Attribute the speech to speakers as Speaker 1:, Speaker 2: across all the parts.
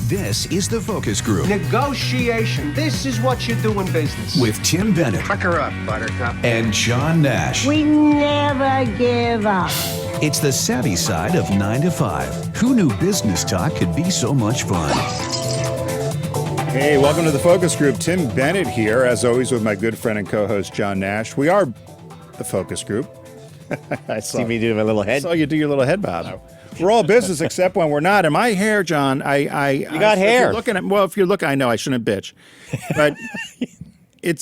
Speaker 1: This is The Focus Group
Speaker 2: Negotiation. This is what you do in business.
Speaker 1: with Tim Bennett
Speaker 2: Pucker up, Buttercup.
Speaker 1: and John Nash.
Speaker 3: We never give up.
Speaker 1: It's the savvy side of 9 to 5. Who knew business talk could be so much fun?
Speaker 4: Hey, welcome to The Focus Group. Tim Bennett here, as always, with my good friend and co-host, John Nash. We are The Focus Group. I
Speaker 5: See me do my little head.
Speaker 4: saw you do your little head bob. We're all business except when we're not. And my hair, John, you
Speaker 5: got hair.
Speaker 4: If you're looking at, well, if you're looking, I know I shouldn't bitch, but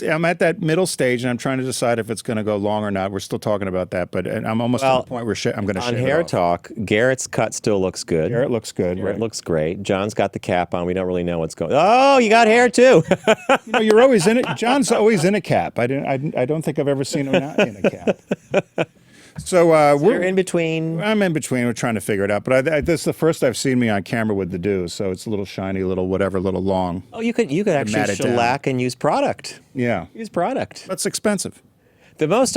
Speaker 4: I'm at that middle stage, and I'm trying to decide if it's going to go long or not. We're still talking about that, but I'm almost to the point where I'm going to shave
Speaker 5: On
Speaker 4: it
Speaker 5: Hair
Speaker 4: off.
Speaker 5: Talk, Garrett's cut still looks good.
Speaker 4: Garrett looks good.
Speaker 5: Garrett
Speaker 4: Right?
Speaker 5: looks great. John's got the cap on. We don't really know what's going on. Oh, you got hair too.
Speaker 4: You know, you're always in it. John's always in a cap. I don't think I've ever seen him not in a cap. So
Speaker 5: You're in between.
Speaker 4: I'm in between. We're trying to figure it out. But this is the first I've seen me on camera with the do. So it's a little shiny, a little whatever, a little long.
Speaker 5: Oh, you could actually
Speaker 4: mat it down.
Speaker 5: shellac and use product.
Speaker 4: Yeah,
Speaker 5: Use product.
Speaker 4: that's expensive.
Speaker 5: The most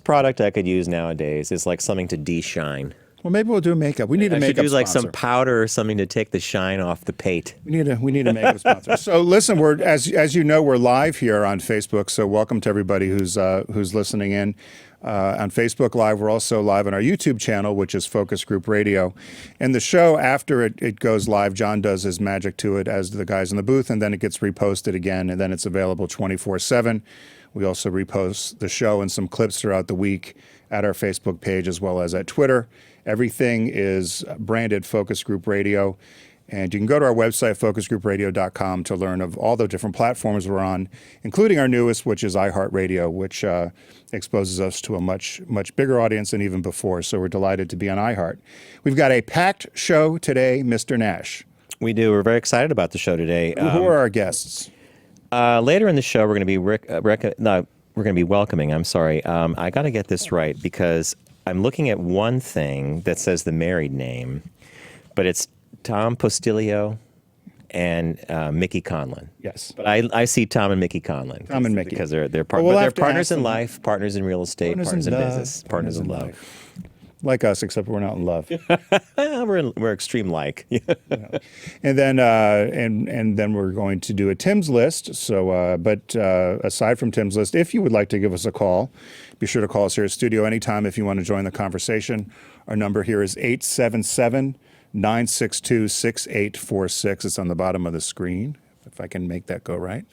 Speaker 5: product I could use nowadays is like something to de-shine.
Speaker 4: Well, maybe we'll do makeup. We need a
Speaker 5: I should
Speaker 4: makeup
Speaker 5: use like
Speaker 4: sponsor.
Speaker 5: some powder or something to take the shine off the pate.
Speaker 4: We need a makeup sponsor. So listen, we're as you know, we're live here on Facebook. So welcome to everybody who's listening in. On Facebook Live. We're also live on our YouTube channel, which is Focus Group Radio. And the show, after it goes live, John does his magic to it, as do the guys in the booth, and then it gets reposted again, and then it's available 24/7. We also repost the show and some clips throughout the week at our Facebook page as well as at Twitter. Everything is branded Focus Group Radio. And you can go to our website, focusgroupradio.com, to learn of all the different platforms we're on, including our newest, which is iHeartRadio, which exposes us to a much, much bigger audience than even before. So we're delighted to be on iHeart. We've got a packed show today, Mr. Nash.
Speaker 5: We do. We're very excited about the show today.
Speaker 4: Who are our guests?
Speaker 5: Later in the show, we're going to be welcoming. I'm sorry. I got to get this right because I'm looking at one thing that says the married name, but it's Tom Postilio and Mickey Conlon.
Speaker 4: Yes.
Speaker 5: But I see Tom and Mickey Conlon.
Speaker 4: Tom and Mickey.
Speaker 5: Because they're
Speaker 4: Well, we'll have to
Speaker 5: partners
Speaker 4: ask
Speaker 5: in
Speaker 4: them.
Speaker 5: life, partners in real estate, partners in
Speaker 4: love.
Speaker 5: business, partners in love.
Speaker 4: Like us, except we're not in love.
Speaker 5: We're extreme like.
Speaker 4: And then and then we're going to do a Tim's list. So, but aside from Tim's list, if you would like to give us a call, be sure to call us here at studio anytime if you want to join the conversation. Our number here is 877-962-6846. It's on the bottom of the screen, if I can make that go right.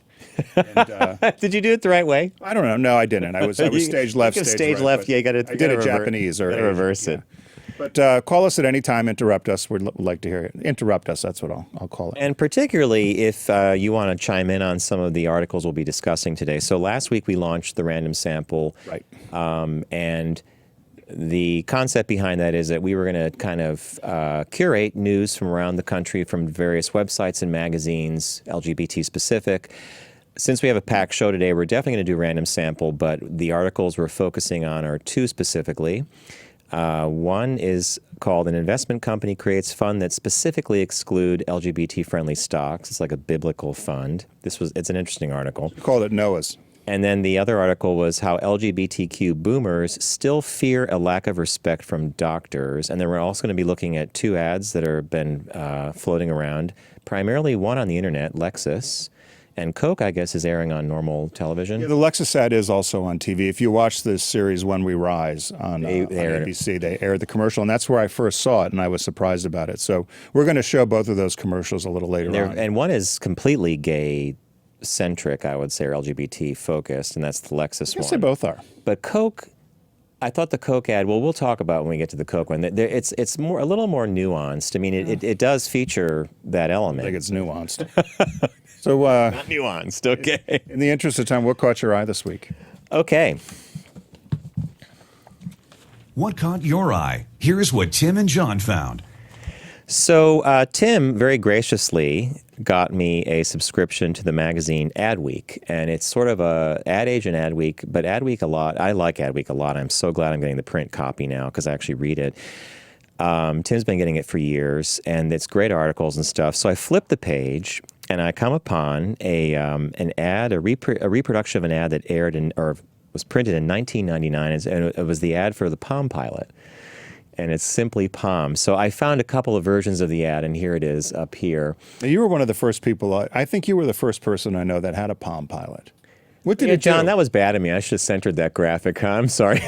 Speaker 4: And,
Speaker 5: Did you do it the right way?
Speaker 4: I don't know. No, I didn't. I was stage left.
Speaker 5: Stage
Speaker 4: right,
Speaker 5: left.
Speaker 4: but
Speaker 5: Yeah, you got to.
Speaker 4: I did it Japanese or Asian,
Speaker 5: reverse
Speaker 4: yeah.
Speaker 5: it.
Speaker 4: But call us at any time. Interrupt us. We'd like to hear it. Interrupt us. That's what I'll call it.
Speaker 5: And particularly if you want to chime in on some of the articles we'll be discussing today. So last week we launched the random sample.
Speaker 4: Right.
Speaker 5: And the concept behind that is that we were going to kind of curate news from around the country from various websites and magazines, LGBT specific. Since we have a packed show today, we're definitely going to do random sample, but the articles we're focusing on are two specifically. One is called An Investment Company Creates Fund That Specifically Exclude LGBT-Friendly Stocks. It's like a biblical fund. It's an interesting article.
Speaker 4: We called it Noah's.
Speaker 5: And then the other article was how LGBTQ boomers still fear a lack of respect from doctors. And then we're also going to be looking at two ads that have been floating around, primarily one on the internet, Lexus. And Coke, I guess, is airing on normal television.
Speaker 4: Yeah, the Lexus ad is also on TV. If you watch this series When We Rise on ABC, they aired the commercial, and that's where I first saw it, and I was surprised about it. So we're going to show both of those commercials a little later on.
Speaker 5: And one is completely gay-centric, I would say, or LGBT-focused, and that's the Lexus one.
Speaker 4: Yes, they both are.
Speaker 5: But Coke, I thought the Coke ad, well, we'll talk about when we get to the Coke one. It's a little more nuanced. I mean, it does feature that element.
Speaker 4: I think it's nuanced. So,
Speaker 5: Not nuanced, okay.
Speaker 4: in the interest of time, what caught your eye this week?
Speaker 5: Okay.
Speaker 1: What caught your eye? Here's what Tim and John found.
Speaker 5: So Tim very graciously got me a subscription to the magazine Adweek, and it's sort of a Ad Age and Adweek, but Adweek a lot. I like Adweek a lot. I'm so glad I'm getting the print copy now because I actually read it. Tim's been getting it for years, and it's great articles and stuff. So I flipped the page, and I come upon an ad, a reproduction of an ad that aired or was printed in 1999, and it was the ad for the Palm Pilot. and it's simply Palm. So I found a couple of versions of the ad, and here it is up here.
Speaker 4: Now, you were one of the first people. I think you were the first person I know that had a Palm Pilot. What did it do?
Speaker 5: John, that was bad of me. I should have centered that graphic. Huh? I'm sorry.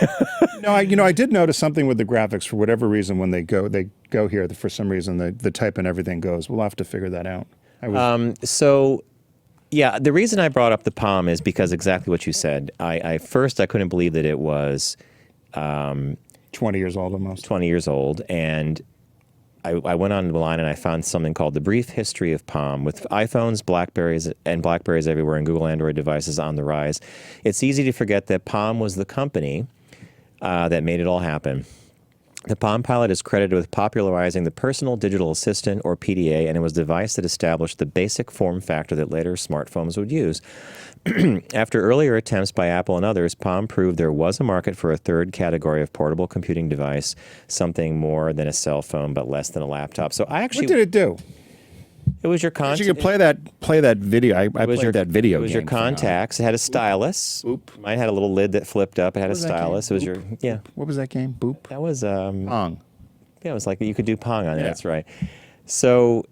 Speaker 4: No, I did notice something with the graphics for whatever reason when they go here. For some reason, the type and everything goes. We'll have to figure that out.
Speaker 5: Yeah, the reason I brought up the Palm is because exactly what you said. I couldn't believe that it was
Speaker 4: 20 years old almost.
Speaker 5: 20 years old, and I went on the line and I found something called The Brief History of Palm. With iPhones, Blackberries everywhere, and Google Android devices on the rise, it's easy to forget that Palm was the company that made it all happen. The Palm Pilot is credited with popularizing the Personal Digital Assistant, or PDA, and it was a device that established the basic form factor that later smartphones would use. After earlier attempts by Apple and others, Palm proved there was a market for a third category of portable computing device, something more than a cell phone but less than a laptop. So I actually...
Speaker 4: What did it do?
Speaker 5: It was your contacts.
Speaker 4: You could play that video. I played that video game.
Speaker 5: It was your contacts. It had a stylus.
Speaker 4: Boop.
Speaker 5: Mine had a little lid that flipped up. It had a stylus. It was your, yeah.
Speaker 4: What was that game? Boop?
Speaker 5: That was...
Speaker 4: Pong.
Speaker 5: Yeah, it was like you could do Pong on it.
Speaker 4: Yeah.
Speaker 5: That's right. So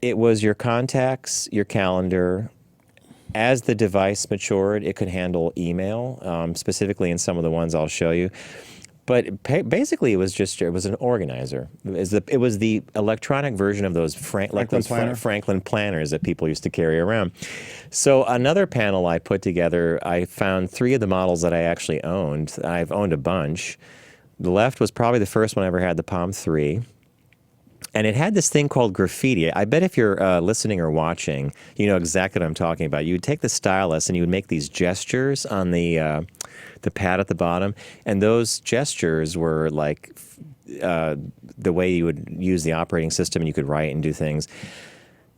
Speaker 5: it was your contacts, your calendar. As the device matured, it could handle email, specifically in some of the ones I'll show you. But basically, it was an organizer. It was the electronic version of those Franklin planners that people used to carry around. So another panel I put together, I found 3 of the models that I actually owned. I've owned a bunch. The left was probably the first one I ever had, the Palm 3. And it had this thing called graffiti. I bet if you're listening or watching, you know exactly what I'm talking about. You would take the stylus and you would make these gestures on the pad at the bottom. And those gestures were like the way you would use the operating system, and you could write and do things.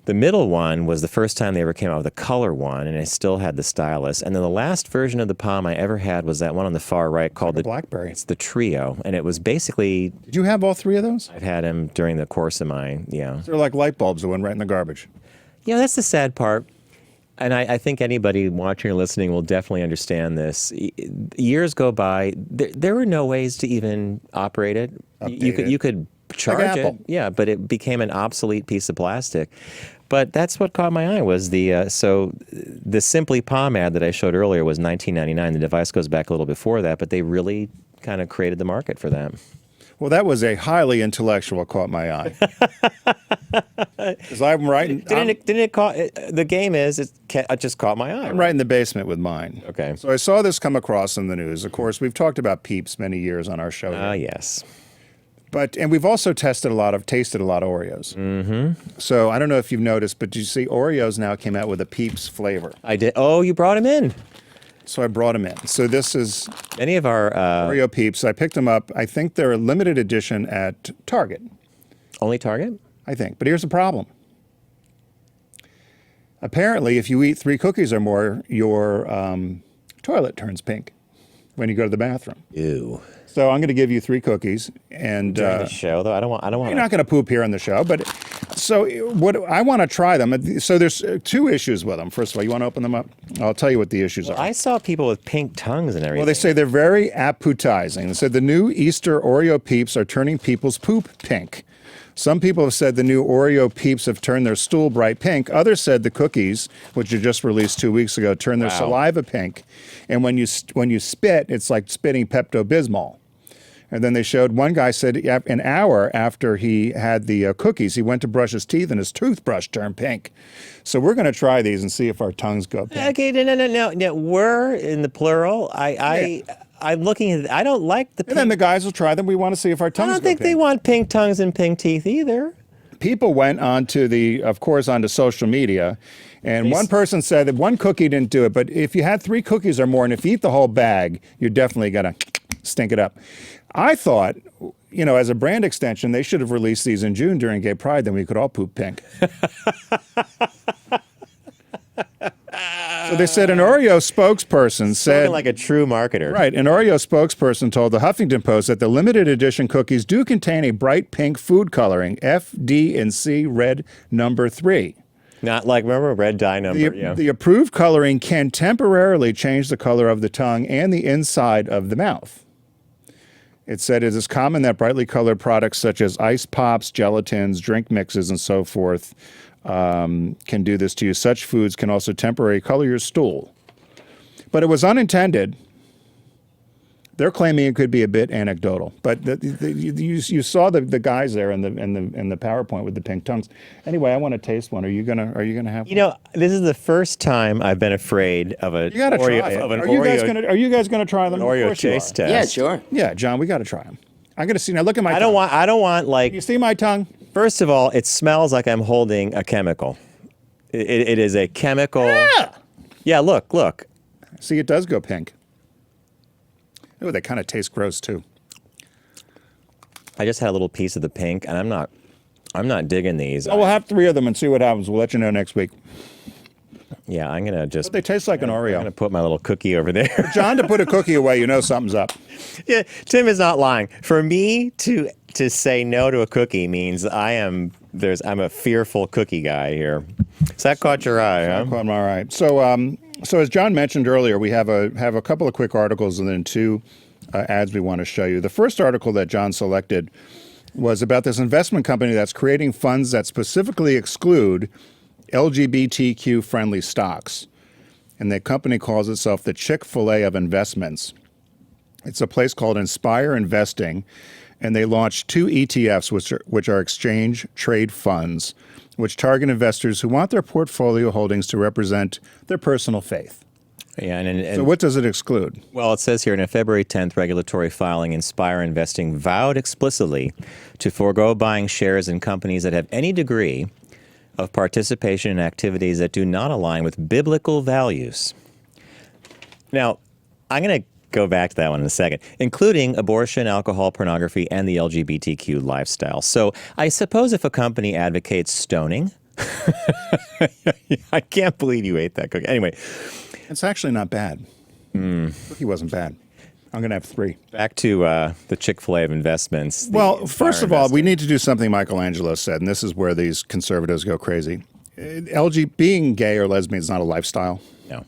Speaker 5: The middle one was the first time they ever came out with a color one, and it still had the stylus. And then the last version of the Palm I ever had was that one on the far right called the
Speaker 4: BlackBerry.
Speaker 5: It's the Trio, and it was basically...
Speaker 4: Did you have all 3 of those?
Speaker 5: I've had them during the course of my, yeah.
Speaker 4: They're like light bulbs that went right in the garbage.
Speaker 5: Yeah, that's the sad part. And I think anybody watching or listening will definitely understand this. Years go by, there were no ways to even operate it. You could charge it, yeah, but it became an obsolete piece of plastic. But that's what caught my eye was the Simply Palm ad that I showed earlier was $19.99. The device goes back a little before that, but they really kind of created the market for that.
Speaker 4: Well, that was a highly intellectual caught my eye. Because I'm writing.
Speaker 5: Didn't it caught? The game is it just caught my eye.
Speaker 4: I'm right in the basement with mine.
Speaker 5: Okay.
Speaker 4: So I saw this come across in the news. Of course, we've talked about Peeps many years on our show.
Speaker 5: Yes.
Speaker 4: And we've also tasted a lot of Oreos. Mm-hmm. So I don't know if you've noticed, but you see Oreos now came out with a Peeps flavor.
Speaker 5: I did. Oh, you brought them in.
Speaker 4: So I brought them in. So this is
Speaker 5: any of our
Speaker 4: Oreo Peeps. I picked them up. I think they're a limited edition at Target.
Speaker 5: Only Target?
Speaker 4: I think. But here's the problem. Apparently, if you eat 3 cookies or more, your toilet turns pink when you go to the bathroom.
Speaker 5: Ew.
Speaker 4: So I'm going to give you 3 cookies, and
Speaker 5: during the show though, I don't want.
Speaker 4: You're not going to poop here on the show, but so what I want to try them. So there's 2 issues with them. First of all, you want to open them up? I'll tell you what the issues are.
Speaker 5: I saw people with pink tongues and everything.
Speaker 4: Well, they say they're very appetizing. They said the new Easter Oreo Peeps are turning people's poop pink. Some people have said the new Oreo Peeps have turned their stool bright pink. Others said the cookies, which were just released 2 weeks ago, turned their saliva pink. And when you spit, it's like spitting Pepto-Bismol. And then they showed, one guy said an hour after he had the cookies, he went to brush his teeth and his toothbrush turned pink. So we're going to try these and see if our tongues go pink.
Speaker 5: Okay, no. We're in the plural. I'm looking at. I don't like the pink.
Speaker 4: And then the guys will try them. We want to see if our tongues go pink.
Speaker 5: I don't think they want pink tongues and pink teeth either.
Speaker 4: People went onto social media, and one person said that 1 cookie didn't do it, but if you had 3 cookies or more, and if you eat the whole bag, you're definitely going to stink it up. I thought, as a brand extension, they should have released these in June during Gay Pride, then we could all poop pink. So they said an Oreo spokesperson said...
Speaker 5: like a true marketer.
Speaker 4: Right. An Oreo spokesperson told the Huffington Post that the limited edition cookies do contain a bright pink food coloring, F, D, and C, red number 3.
Speaker 5: Not like, remember, red dye number,
Speaker 4: The approved coloring can temporarily change the color of the tongue and the inside of the mouth. It said it is common that brightly colored products such as ice pops, gelatins, drink mixes, and so forth can do this to you. Such foods can also temporarily color your stool. But it was unintended. They're claiming it could be a bit anecdotal, but you saw the guys there in the PowerPoint with the pink tongues. Anyway, I want to taste one. Are you gonna have?
Speaker 5: You know, this is the first time I've been afraid of a
Speaker 4: You gotta
Speaker 5: Oreo,
Speaker 4: try it.
Speaker 5: of an
Speaker 4: Are
Speaker 5: Oreo,
Speaker 4: you guys gonna try them?
Speaker 5: an
Speaker 4: Of
Speaker 5: Oreo
Speaker 4: course you
Speaker 5: taste
Speaker 4: are.
Speaker 5: test.
Speaker 6: Yeah, sure.
Speaker 4: Yeah, John, we got to try them. I'm gonna see now. Look at my.
Speaker 5: I
Speaker 4: tongue.
Speaker 5: don't want like.
Speaker 4: You see my tongue?
Speaker 5: First of all, it smells like I'm holding a chemical. It is a chemical.
Speaker 4: Yeah.
Speaker 5: Yeah. Look.
Speaker 4: See, it does go pink. Oh, they kind of taste gross too.
Speaker 5: I just had a little piece of the pink, and I'm not digging these.
Speaker 4: Oh, we'll have 3 of them and see what happens. We'll let you know next week.
Speaker 5: Yeah, I'm gonna just.
Speaker 4: But they taste like an
Speaker 5: I'm
Speaker 4: Oreo.
Speaker 5: gonna put my little cookie over there.
Speaker 4: John, to put a cookie away, you know something's up.
Speaker 5: Yeah, Tim is not lying. For me to say no to a cookie means I'm a fearful cookie guy here. So that caught your eye, huh?
Speaker 4: All right. So as John mentioned earlier, we have a couple of quick articles and then 2 ads we want to show you. The first article that John selected was about this investment company that's creating funds that specifically exclude LGBTQ-friendly stocks. And the company calls itself the Chick-fil-A of investments. It's a place called Inspire Investing, and they launched 2 ETFs, which are exchange trade funds, which target investors who want their portfolio holdings to represent their personal faith.
Speaker 5: Yeah, and
Speaker 4: So what does it exclude?
Speaker 5: well, it says here in a February 10th regulatory filing, Inspire Investing vowed explicitly to forego buying shares in companies that have any degree of participation in activities that do not align with biblical values. Now, I'm going to go back to that one in a second, including abortion, alcohol, pornography, and the LGBTQ lifestyle. So I suppose if a company advocates stoning, I can't believe you ate that cookie. Anyway,
Speaker 4: It's actually not bad. Cookie wasn't bad. I'm going to have 3.
Speaker 5: back to the Chick-fil-A of investments.
Speaker 4: Well,
Speaker 5: Inspire
Speaker 4: first of all, we
Speaker 5: Investing.
Speaker 4: need to do something Michelangelo said, and this is where these conservatives go crazy. Being gay or lesbian is not a lifestyle,
Speaker 5: No.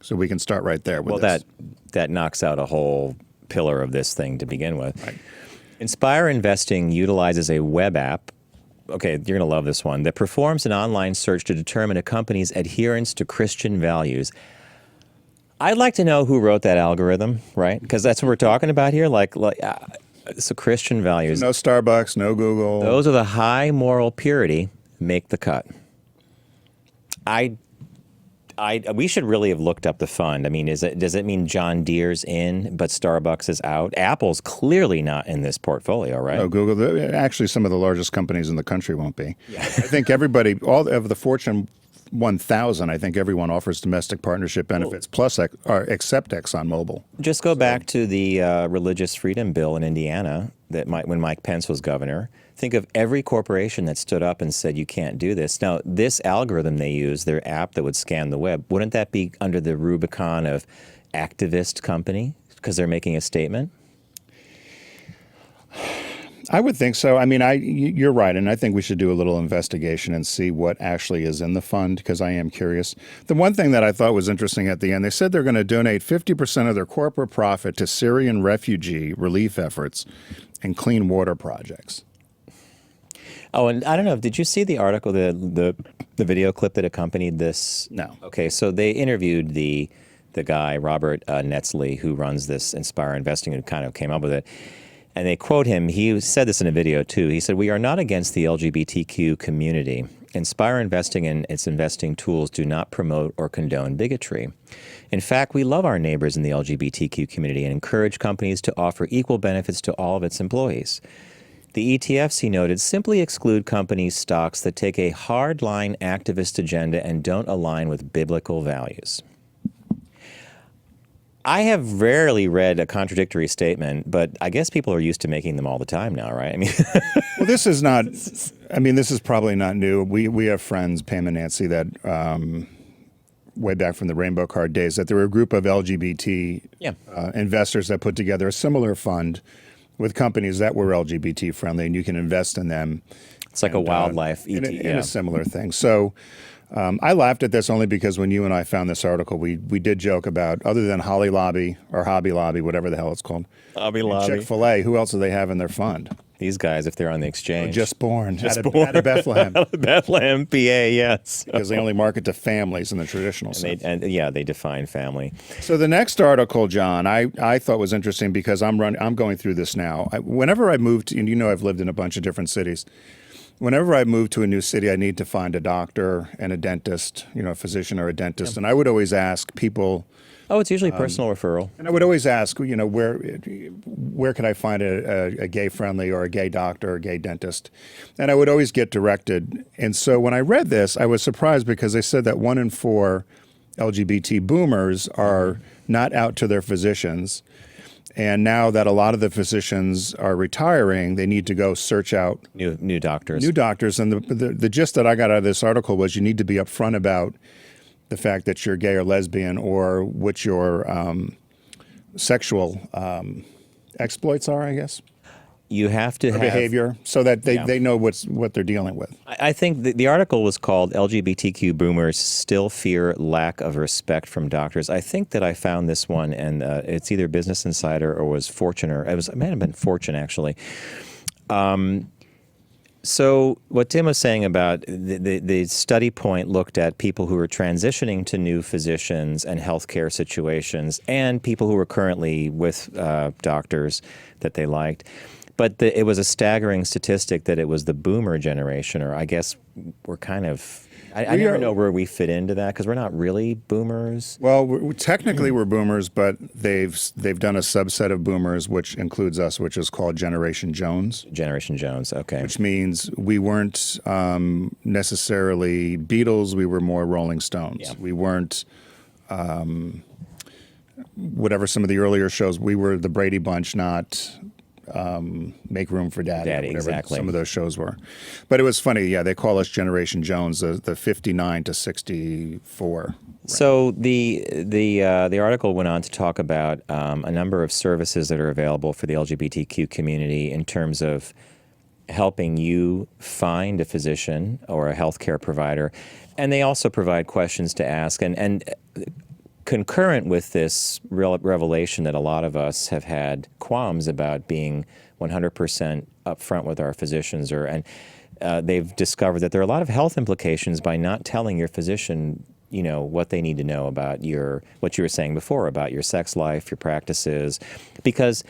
Speaker 4: so we can start right there with
Speaker 5: Well,
Speaker 4: this.
Speaker 5: that knocks out a whole pillar of this thing to begin with. Right. Inspire Investing utilizes a web app. Okay, you're going to love this one. That performs an online search to determine a company's adherence to Christian values. I'd like to know who wrote that algorithm, right? Because that's what we're talking about here. So Christian values.
Speaker 4: No Starbucks, no Google.
Speaker 5: Those are the high moral purity make the cut. We should really have looked up the fund. I mean, does it mean John Deere's in, but Starbucks is out? Apple's clearly not in this portfolio, right?
Speaker 4: No Google. Actually, some of the largest companies in the country won't be. Yeah. I think everybody, all of the Fortune 1,000, I think everyone offers domestic partnership benefits, except ExxonMobil.
Speaker 5: Just go back to the religious freedom bill in Indiana when Mike Pence was governor. Think of every corporation that stood up and said, you can't do this. Now, this algorithm they use, their app that would scan the web, wouldn't that be under the Rubicon of activist company because they're making a statement?
Speaker 4: I would think so. I mean, you're right, and I think we should do a little investigation and see what actually is in the fund, because I am curious. The one thing that I thought was interesting at the end, they said they're going to donate 50% of their corporate profit to Syrian refugee relief efforts and clean water projects.
Speaker 5: Oh, and I don't know, did you see the article, the video clip that accompanied this?
Speaker 4: No.
Speaker 5: Okay, so they interviewed the guy, Robert Netzley, who runs this Inspire Investing, who kind of came up with it. And they quote him. He said this in a video, too. He said, "We are not against the LGBTQ community. Inspire Investing and its investing tools do not promote or condone bigotry. In fact, we love our neighbors in the LGBTQ community and encourage companies to offer equal benefits to all of its employees. The ETFs," he noted, "simply exclude companies' stocks that take a hardline activist agenda and don't align with biblical values." I have rarely read a contradictory statement, but I guess people are used to making them all the time now, right? I mean,
Speaker 4: Well, this is not. I mean, this is probably not new. We have friends, Pam and Nancy, that way back from the Rainbow Card days, that there were a group of LGBT investors that put together a similar fund with companies that were LGBT friendly, and you can invest in them.
Speaker 5: it's like a wildlife
Speaker 4: in
Speaker 5: ETF.
Speaker 4: a similar thing. So I laughed at this only because when you and I found this article, we did joke about, other than Holly Lobby or Hobby Lobby, whatever the hell it's called,
Speaker 5: Hobby Lobby.
Speaker 4: Chick-fil-A, who else do they have in their fund?
Speaker 5: These guys, if they're on the exchange.
Speaker 4: Just born.
Speaker 5: Just
Speaker 4: out
Speaker 5: born.
Speaker 4: of Bethlehem.
Speaker 5: Bethlehem, PA, yes.
Speaker 4: Because they only market to families in the traditional sense.
Speaker 5: They define family.
Speaker 4: So the next article, John, I thought was interesting because I'm going through this now. Whenever I moved, and you know I've lived in a bunch of different cities. Whenever I move to a new city, I need to find a doctor and a dentist, a physician or a dentist. And I would always ask people.
Speaker 5: Oh, it's usually personal referral.
Speaker 4: And I would always ask, where can I find a gay-friendly or a gay doctor or a gay dentist? And I would always get directed. And so when I read this, I was surprised because they said that 1 in 4 LGBT boomers are not out to their physicians. And now that a lot of the physicians are retiring, they need to go search out
Speaker 5: new doctors.
Speaker 4: New doctors. And the gist that I got out of this article was you need to be upfront about the fact that you're gay or lesbian or what your sexual exploits are, I guess.
Speaker 5: You have to have
Speaker 4: behavior so that they know what they're dealing with.
Speaker 5: I think the article was called "LGBTQ Boomers Still Fear Lack of Respect from Doctors." I think that I found this one, and it's either Business Insider or was Fortune, or it might have been Fortune actually. So what Tim was saying about the study point looked at people who were transitioning to new physicians and healthcare situations, and people who were currently with doctors that they liked. But it was a staggering statistic that it was the boomer generation, or I guess we're kind of, I never know where we fit into that because we're not really boomers.
Speaker 4: Well, technically we're boomers, but they've done a subset of boomers, which includes us, which is called Generation Jones.
Speaker 5: Generation Jones, okay.
Speaker 4: Which means we weren't necessarily Beatles, we were more Rolling Stones.
Speaker 5: Yeah.
Speaker 4: We weren't whatever some of the earlier shows, we were the Brady Bunch, not Make Room for Daddy, or whatever
Speaker 5: exactly.
Speaker 4: some of those shows were. But it was funny, yeah, they call us Generation Jones, the 59 to 64. Right.
Speaker 5: So the article went on to talk about a number of services that are available for the LGBTQ community in terms of helping you find a physician or a healthcare provider. And they also provide questions to ask. And concurrent with this revelation that a lot of us have had qualms about being 100% upfront with our physicians, and they've discovered that there are a lot of health implications by not telling your physician, what they need to know about what you were saying before about your sex life, your practices, because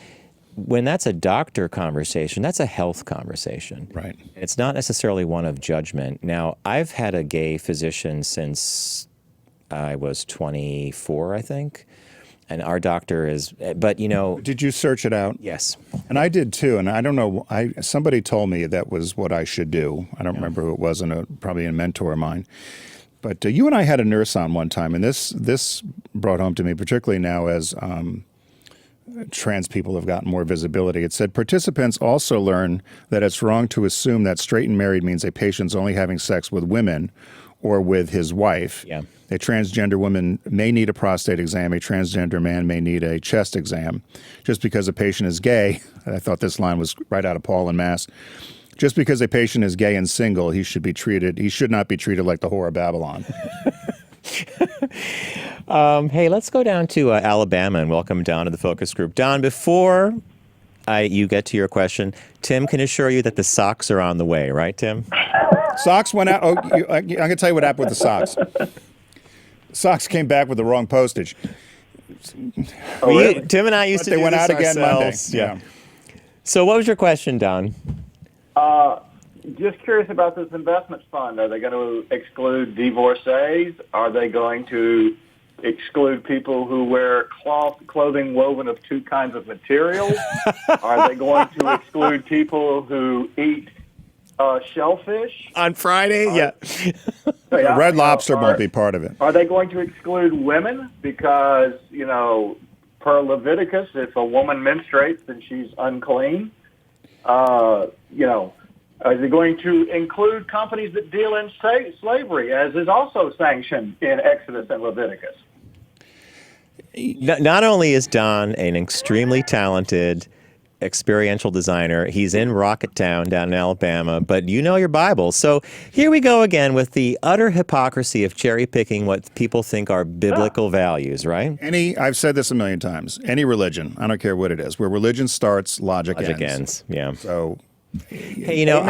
Speaker 5: when that's a doctor conversation, that's a health conversation.
Speaker 4: Right.
Speaker 5: It's not necessarily one of judgment. Now, I've had a gay physician since I was 24, I think. And our doctor is, but
Speaker 4: Did you search it out?
Speaker 5: Yes.
Speaker 4: And I did too. And I don't know, somebody told me that was what I should do. I don't remember who it was, probably a mentor of mine. But you and I had a nurse on one time, and this brought home to me, particularly now as trans people have gotten more visibility. It said, participants also learn that it's wrong to assume that straight and married means a patient's only having sex with women or with his wife.
Speaker 5: Yeah.
Speaker 4: A transgender woman may need a prostate exam. A transgender man may need a chest exam. Just because a patient is gay, I thought this line was right out of Paul and Mass. Just because a patient is gay and single, he should not be treated like the whore of Babylon.
Speaker 5: Hey, let's go down to Alabama and welcome Don to the focus group. Don, before you get to your question, Tim can assure you that the socks are on the way, right, Tim?
Speaker 4: Socks went out. I'm going to tell you what happened with the socks. Socks came back with the wrong postage.
Speaker 5: Tim and I used to do
Speaker 4: they went
Speaker 5: this
Speaker 4: out again
Speaker 5: ourselves.
Speaker 4: Monday.
Speaker 5: Yeah. So what was your question, Don?
Speaker 6: Just curious about this investment fund. Are they going to exclude divorcees? Are they going to exclude people who wear clothing woven of two kinds of materials? Are they going to exclude people who eat shellfish?
Speaker 5: On Friday? Yeah.
Speaker 4: Red Lobster won't be part of it.
Speaker 6: Are they going to exclude women? Because, per Leviticus, if a woman menstruates, then she's unclean. Are they going to include companies that deal in slavery, as is also sanctioned in Exodus and Leviticus?
Speaker 5: Not only is Don an extremely talented experiential designer. He's in Rocketown down in Alabama, but you know your Bible. So here we go again with the utter hypocrisy of cherry picking what people think are biblical values, right?
Speaker 4: I've said this a million times. Any religion, I don't care what it is, where religion starts, logic ends.
Speaker 5: Yeah.
Speaker 4: So,
Speaker 5: hey, you know,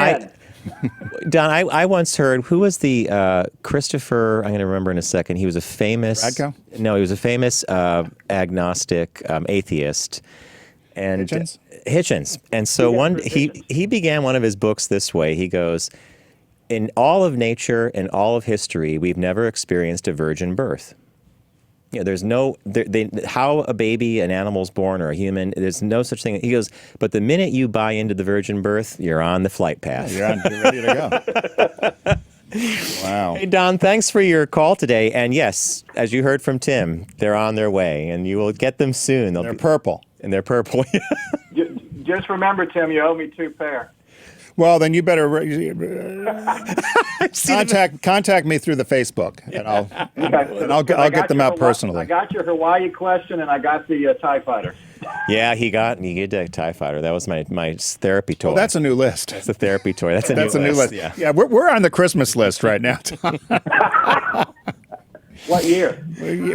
Speaker 5: Don, I once heard, who was the Christopher, I'm going to remember in a second, he was a famous...
Speaker 4: Radko?
Speaker 5: No, he was a famous agnostic atheist. And Hitchens. And so he began one of his books this way. He goes, in all of nature and all of history, we've never experienced a virgin birth. You know, there's no, how a baby, an animal's born or a human, there's no such thing. He goes, but the minute you buy into the virgin birth, you're on the flight path.
Speaker 4: Yeah, you're ready to go. Wow.
Speaker 5: Hey, Don, thanks for your call today. And yes, as you heard from Tim, they're on their way, and you will get them soon.
Speaker 4: They're purple.
Speaker 5: And they're purple.
Speaker 6: Just remember, Tim, you owe me 2 pair.
Speaker 4: Well, then you better contact me through the Facebook, and I'll get them out personally.
Speaker 6: I got your Hawaii question, and I got the TIE Fighter.
Speaker 5: Yeah, he got a TIE Fighter. That was my therapy toy.
Speaker 4: Well, that's a new list.
Speaker 5: That's a therapy toy. That's a new list.
Speaker 4: Yeah, we're on the Christmas list right now.
Speaker 6: What year?
Speaker 4: We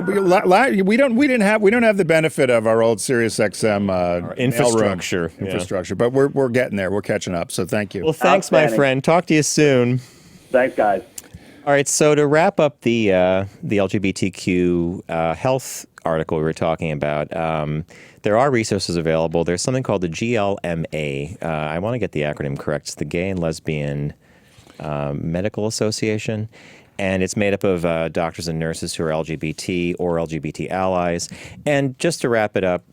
Speaker 4: don't have the benefit of our old Sirius XM
Speaker 5: infrastructure,
Speaker 4: but we're getting there. We're catching up. So thank you.
Speaker 5: Well, thanks, my friend. Talk to you soon.
Speaker 6: Thanks, guys.
Speaker 5: All right. So to wrap up the LGBTQ health article we were talking about, there are resources available. There's something called the GLMA. I want to get the acronym correct. It's the Gay and Lesbian Medical Association. And it's made up of doctors and nurses who are LGBT or LGBT allies. And just to wrap it up,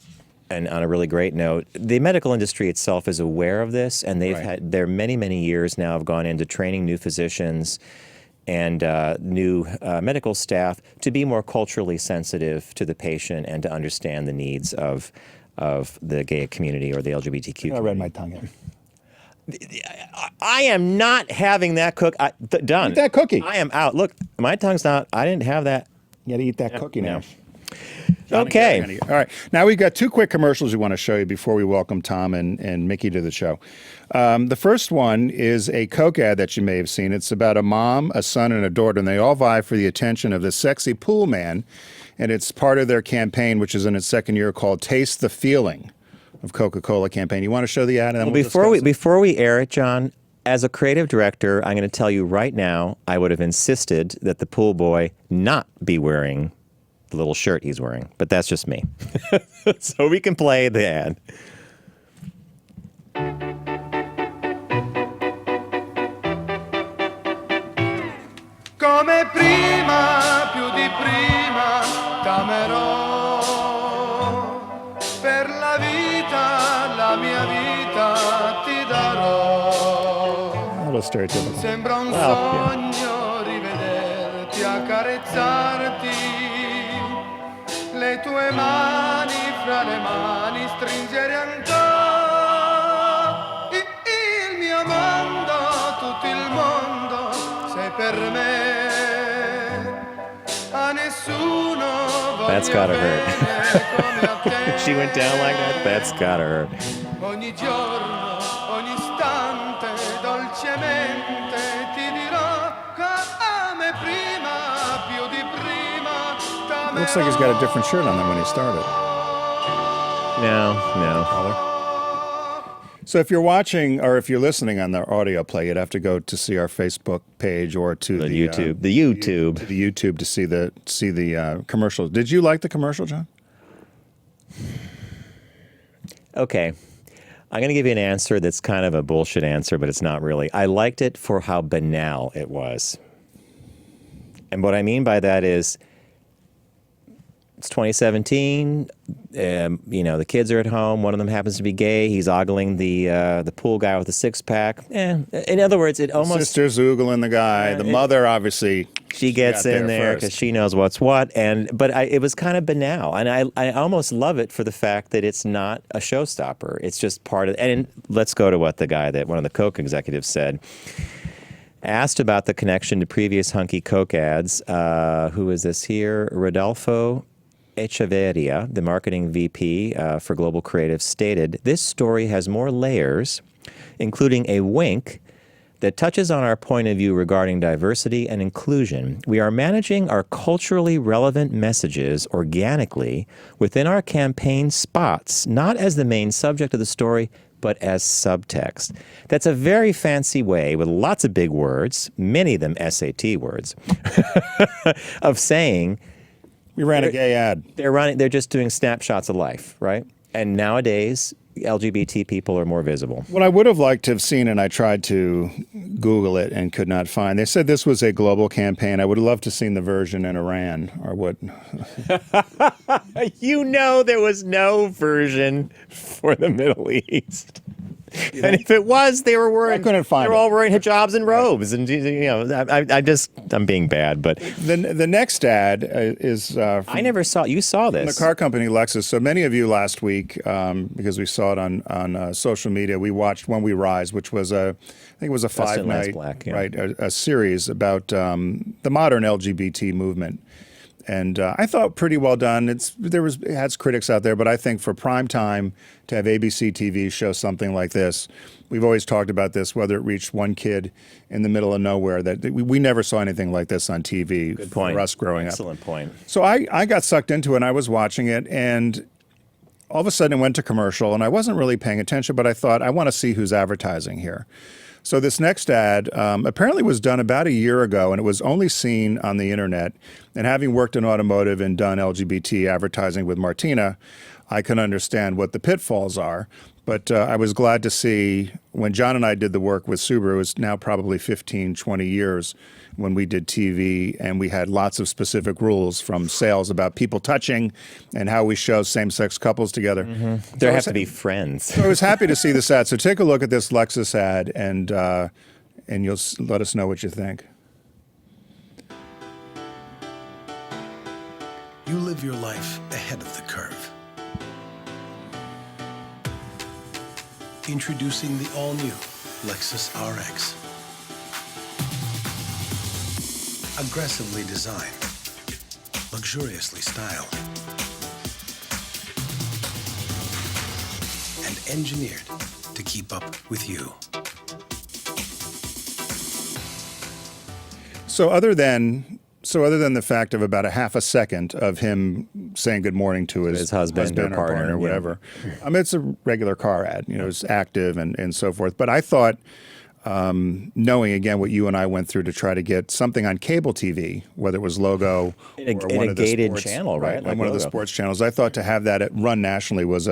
Speaker 5: and on a really great note, the medical industry itself is aware of this, and they've had their many years now have gone into training new physicians and new medical staff to be more culturally sensitive to the patient and to understand the needs of the gay community or the LGBTQ community.
Speaker 4: I read my tongue in.
Speaker 5: I am not having that done.
Speaker 4: Eat that cookie.
Speaker 5: I am out. Look, my tongue's not. I didn't have that.
Speaker 4: You got to eat that cookie now.
Speaker 5: Okay.
Speaker 4: All right. Now we've got 2 quick commercials we want to show you before we welcome Tom and Mickey to the show. The first one is a Coke ad that you may have seen. It's about a mom, a son, and a daughter, and they all vie for the attention of the sexy pool man. And it's part of their campaign, which is in its 2nd year, called Taste the Feeling of Coca-Cola campaign. You want to show the ad? And then
Speaker 5: before we air it, John, as a creative director, I'm going to tell you right now, I would have insisted that the pool boy not be wearing the little shirt he's wearing, but that's just me. So we can play the ad.
Speaker 7: Come prima, più di prima, t'amerò. Per la vita, la mia vita ti darò.
Speaker 4: A little stereotypical.
Speaker 7: Sembra un sogno rivederti, accarezzarti, le tue mani fra le mani stringere ancora. Il mio mondo, tutto il mondo, sei per me. A nessuno voglio
Speaker 5: That's gotta hurt.
Speaker 7: come a te.
Speaker 5: She went down like that? That's gotta hurt.
Speaker 7: Ogni giorno, ogni istante, dolcemente ti dirò come prima, più di prima.
Speaker 4: Looks like he's got a different shirt on than when he started.
Speaker 5: No.
Speaker 4: So if you're watching or if you're listening on the audio play, you'd have to go to see our Facebook page or to the
Speaker 5: YouTube.
Speaker 4: To the YouTube to see the commercial. Did you like the commercial, John?
Speaker 5: Okay. I'm going to give you an answer that's kind of a bullshit answer, but it's not really. I liked it for how banal it was. And what I mean by that is it's 2017. The kids are at home. One of them happens to be gay. He's ogling the pool guy with a 6-pack. In other words, it almost...
Speaker 4: Sister's oogling the guy. The mother, obviously...
Speaker 5: She gets in there because she knows what's what. But it was kind of banal. And I almost love it for the fact that it's not a showstopper. It's just part of... And let's go to what one of the Coke executives said. Asked about the connection to previous hunky Coke ads. Who is this here? Rodolfo Echeverria, the marketing VP for Global Creative, stated, "This story has more layers, including a wink that touches on our point of view regarding diversity and inclusion. We are managing our culturally relevant messages organically within our campaign spots, not as the main subject of the story, but as subtext." That's a very fancy way, with lots of big words, many of them SAT words, of saying
Speaker 4: We ran a gay ad.
Speaker 5: they're just doing snapshots of life, right? And nowadays, LGBT people are more visible.
Speaker 4: What I would have liked to have seen, and I tried to Google it and could not find, they said this was a global campaign. I would have loved to have seen the version in Iran or what.
Speaker 5: You know there was no version for the Middle East. And if it was, they were wearing.
Speaker 4: I couldn't find
Speaker 5: They were
Speaker 4: it.
Speaker 5: all wearing hijabs and robes, and I'm being bad, but
Speaker 4: The next ad is from
Speaker 5: I never saw. You saw
Speaker 4: the
Speaker 5: this.
Speaker 4: car company Lexus. So many of you last week, because we saw it on social media, we watched When We Rise, which was I think it was a
Speaker 5: Dustin Lance
Speaker 4: 5-night,
Speaker 5: Black, yeah.
Speaker 4: right, a series about the modern LGBT movement. And I thought pretty well done. It has critics out there, but I think for prime time to have ABC TV show something like this, we've always talked about this, whether it reached one kid in the middle of nowhere, that we never saw anything like this on TV.
Speaker 5: Good point.
Speaker 4: For us growing up.
Speaker 5: Excellent point.
Speaker 4: So I got sucked into it, and I was watching it, and all of a sudden it went to commercial, and I wasn't really paying attention, but I thought, I want to see who's advertising here. So this next ad apparently was done about a year ago, and it was only seen on the internet. And having worked in automotive and done LGBT advertising with Martina, I can understand what the pitfalls are. But I was glad to see when John and I did the work with Subaru, it was now probably 15, 20 years when we did TV, and we had lots of specific rules from sales about people touching and how we show same-sex couples together.
Speaker 5: There have to be friends.
Speaker 4: So I was happy to see this ad. So take a look at this Lexus ad, and you'll let us know what you think.
Speaker 8: You live your life ahead of the curve. Introducing the all-new Lexus RX. Aggressively designed, luxuriously styled, and engineered to keep up with you.
Speaker 4: So other than the fact of about a half a second of him saying good morning to his
Speaker 5: husband or partner,
Speaker 4: or whatever, it's a regular car ad. It's active and so forth. But I thought, knowing again what you and I went through to try to get something on cable TV, whether it was Logo
Speaker 5: In
Speaker 4: or
Speaker 5: a
Speaker 4: one of the
Speaker 5: gated
Speaker 4: sports,
Speaker 5: channel, right? Like
Speaker 4: on one of the
Speaker 5: Logo.
Speaker 4: sports channels, I thought to have that run nationally was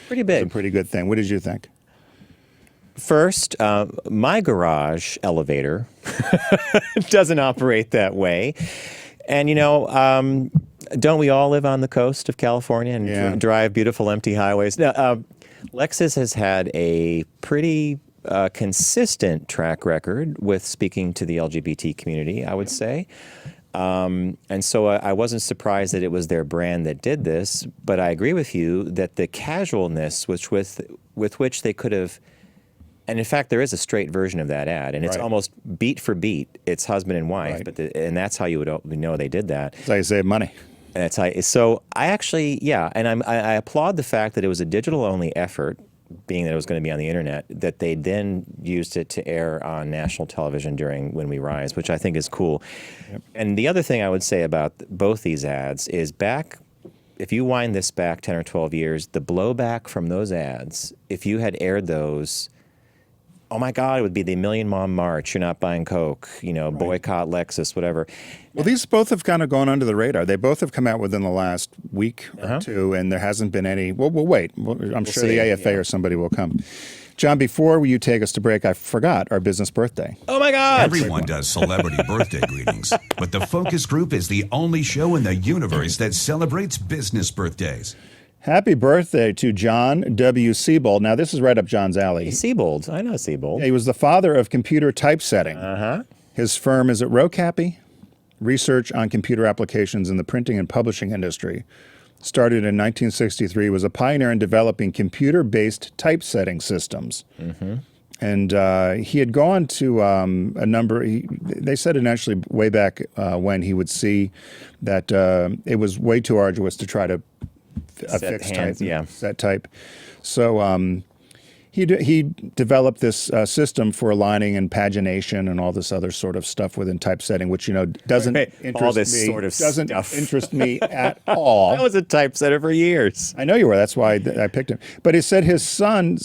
Speaker 5: Pretty big.
Speaker 4: a pretty good thing. What did you think?
Speaker 5: First, my garage elevator doesn't operate that way. And, don't we all live on the coast of California and drive beautiful empty highways? Now, Lexus has had a pretty consistent track record with speaking to the LGBT community, I would say. And so I wasn't surprised that it was their brand that did this, but I agree with you that the casualness with which they could have. And in fact, there is a straight version of that ad, and it's almost beat for beat. It's husband and wife, and that's how you would know they did that.
Speaker 4: That's how you save money.
Speaker 5: And that's how. So I actually, and I applaud the fact that it was a digital-only effort, being that it was going to be on the internet, that they then used it to air on national television during When We Rise, which I think is cool. Yep. And the other thing I would say about both these ads is if you wind this back 10 or 12 years, the blowback from those ads, if you had aired those. Oh my God, it would be the Million Mom March. You're not buying Coke, boycott Lexus, whatever.
Speaker 4: Well, these both have kind of gone under the radar. They both have come out within the last week or two, and there hasn't been any. Well, we'll wait. I'm sure the AFA or somebody will come. John, before you take us to break, I forgot our business birthday.
Speaker 5: Oh my God!
Speaker 1: Everyone does celebrity birthday greetings, but the Focus Group is the only show in the universe that celebrates business birthdays.
Speaker 4: Happy birthday to John W. Siebold. Now, this is right up John's alley.
Speaker 5: Siebold. I know Siebold.
Speaker 4: Yeah, he was the father of computer typesetting.
Speaker 5: Uh-huh.
Speaker 4: His firm is at Rocappy, research on computer applications in the printing and publishing industry. Started in 1963, was a pioneer in developing computer-based typesetting systems. Mm-hmm. And he had gone to a number. They said initially, way back when he would see that it was way too arduous to try to fix type, set type. So he developed this system for aligning and pagination and all this other sort of stuff within typesetting, which doesn't interest me at all.
Speaker 5: I was a typesetter for years.
Speaker 4: I know you were. That's why I picked him. But it said his son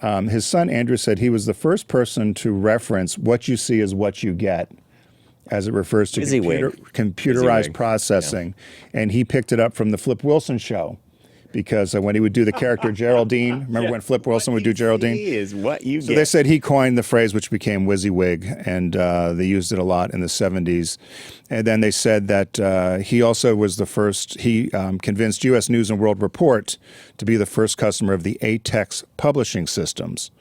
Speaker 4: Andrew said he was the first person to reference what you see is what you get, as it refers to computerized processing. Yeah. And he picked it up from the Flip Wilson show. Because when he would do the character Geraldine, remember when Flip Wilson would do Geraldine?
Speaker 5: Is what you get.
Speaker 4: So they said he coined the phrase, which became WYSIWYG, and they used it a lot in the 70s. And then they said that he also was the first, he convinced U.S. News and World Report to be the first customer of the ATEX publishing systems,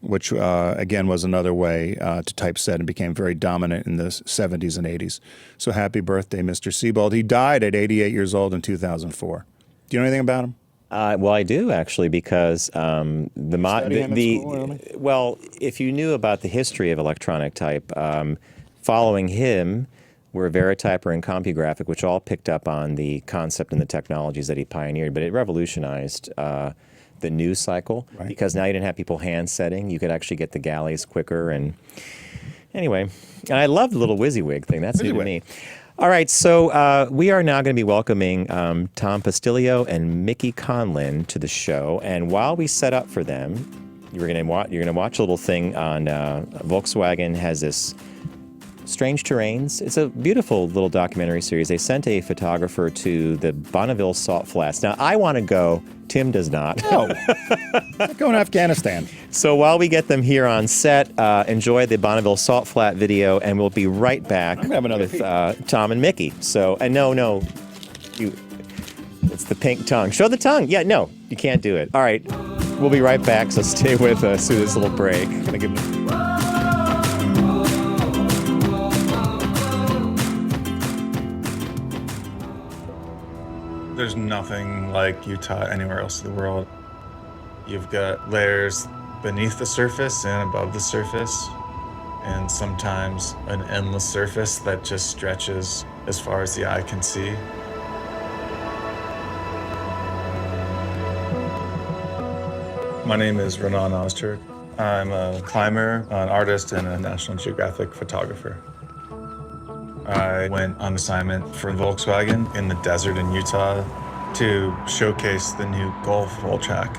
Speaker 4: which again was another way to typeset and became very dominant in the 70s and 80s. So happy birthday, Mr. Sebald. He died at 88 years old in 2004. Do you know anything about him?
Speaker 5: Well, I do actually, because if you knew about the history of electronic type, following him were Verityper and CompuGraphic, which all picked up on the concept and the technologies that he pioneered. But it revolutionized the news cycle, because now you didn't have people hand setting. You could actually get the galleys quicker. And anyway, and I love the little WYSIWYG thing. That's new to me. All right, so we are now going to be welcoming Tom Postilio and Mickey Conlon to the show, and while we set up for them, you're going to watch a little thing on Volkswagen has this Strange Terrains. It's a beautiful little documentary series. They sent a photographer to the Bonneville Salt Flats. Now, I want to go. Tim does not.
Speaker 4: No. Going to Afghanistan.
Speaker 5: So while we get them here on set, enjoy the Bonneville Salt Flat video, and we'll be right back with Tom and Mickey. So, and no, it's the pink tongue. Show the tongue. Yeah, no, you can't do it. All right, we'll be right back, so stay with us through this little break.
Speaker 9: There's nothing like Utah anywhere else in the world. You've got layers beneath the surface and above the surface, and sometimes an endless surface that just stretches as far as the eye can see. My name is Renan Ozturk. I'm a climber, an artist, and a National Geographic photographer. I went on assignment for Volkswagen in the desert in Utah to showcase the new Golf Voltrac.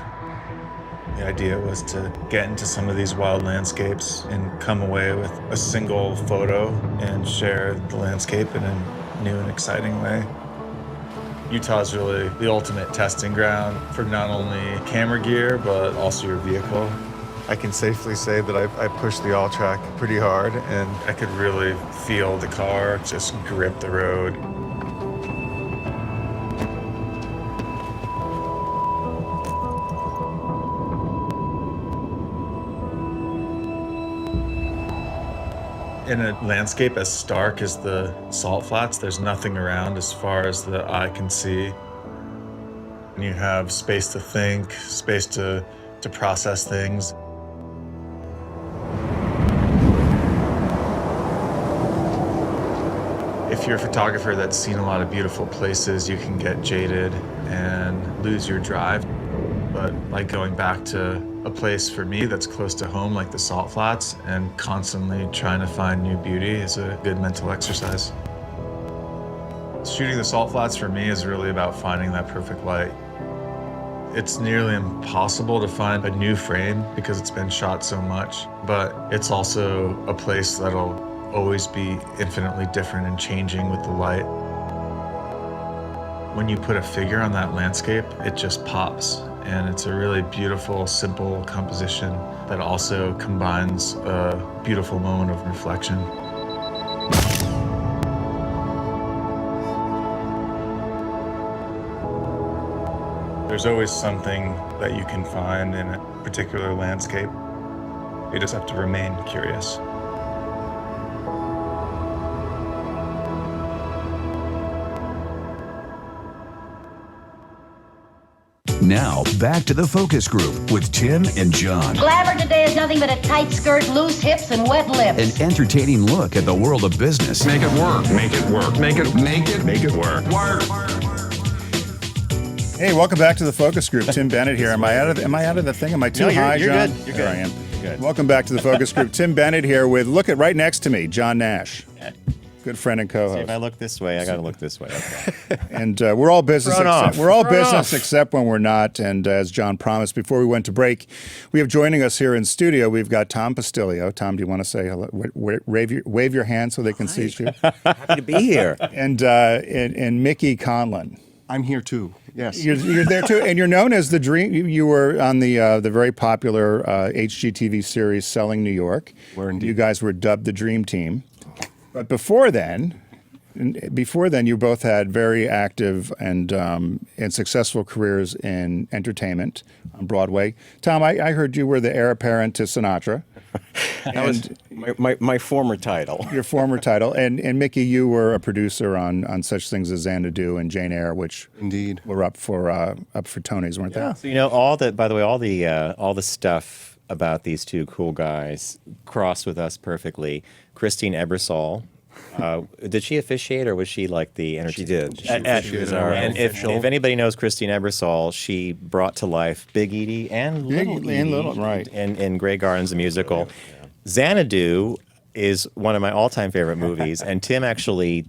Speaker 9: The idea was to get into some of these wild landscapes and come away with a single photo and share the landscape in a new and exciting way. Utah is really the ultimate testing ground for not only camera gear, but also your vehicle. I can safely say that I pushed the all-track pretty hard, and I could really feel the car just grip the road. In a landscape as stark as the salt flats, there's nothing around as far as the eye can see. And you have space to think, space to process things. If you're a photographer that's seen a lot of beautiful places, you can get jaded and lose your drive. But like going back to a place for me that's close to home, like the salt flats, and constantly trying to find new beauty is a good mental exercise. Shooting the salt flats for me is really about finding that perfect light. It's nearly impossible to find a new frame because it's been shot so much, but it's also a place that'll always be infinitely different and changing with the light. When you put a figure on that landscape, it just pops. And it's a really beautiful, simple composition that also combines a beautiful moment of reflection. There's always something that you can find in a particular landscape. You just have to remain curious.
Speaker 1: Now, back to the focus group with Tim and John.
Speaker 3: Glamour today is nothing but a tight skirt, loose hips, and wet lips.
Speaker 1: An entertaining look at the world of business.
Speaker 10: Make it work. Make it work. Make it work. Work.
Speaker 4: Hey, welcome back to the focus group. Tim Bennett here. Am I out of the thing? Am I too high,
Speaker 5: you're
Speaker 4: John?
Speaker 5: Good. You're
Speaker 4: There
Speaker 5: good.
Speaker 4: I am.
Speaker 5: You're good.
Speaker 4: Welcome back to the focus group. Tim Bennett here with, look at right next to me, John Nash. Good friend and co-host.
Speaker 5: If I look this way, I got to look this way. Okay.
Speaker 4: And we're all business.
Speaker 5: Run off.
Speaker 4: We're all
Speaker 5: Run
Speaker 4: business
Speaker 5: off.
Speaker 4: except when we're not. And as John promised, before we went to break, we have joining us here in studio. We've got Tom Postilio. Tom, do you want to say hello? Wave your hand so they can see you.
Speaker 5: Happy to be here.
Speaker 4: And Mickey Conlon.
Speaker 11: I'm here too. Yes,
Speaker 4: you're there too, and you're known as the Dream. You were on the very popular HGTV series "Selling New York."
Speaker 11: Where indeed.
Speaker 4: You guys were dubbed the Dream Team. But before then, you both had very active and successful careers in entertainment on Broadway. Tom, I heard you were the heir apparent to Sinatra.
Speaker 11: that was my former title.
Speaker 4: Your former title, and Mickey, you were a producer on such things as Xanadu and Jane Eyre, which
Speaker 11: indeed
Speaker 4: were up for Tonys, weren't they?
Speaker 5: So by the way, all the stuff about these two cool guys crossed with us perfectly. Christine Ebersol. Did she officiate, or was she like the
Speaker 11: She did.
Speaker 5: She was our and if anybody knows Christine Ebersol, she brought to life Big Edie and Little Edie,
Speaker 4: right?
Speaker 5: In Grey Gardens, the musical. Xanadu is one of my all-time favorite movies, and Tim actually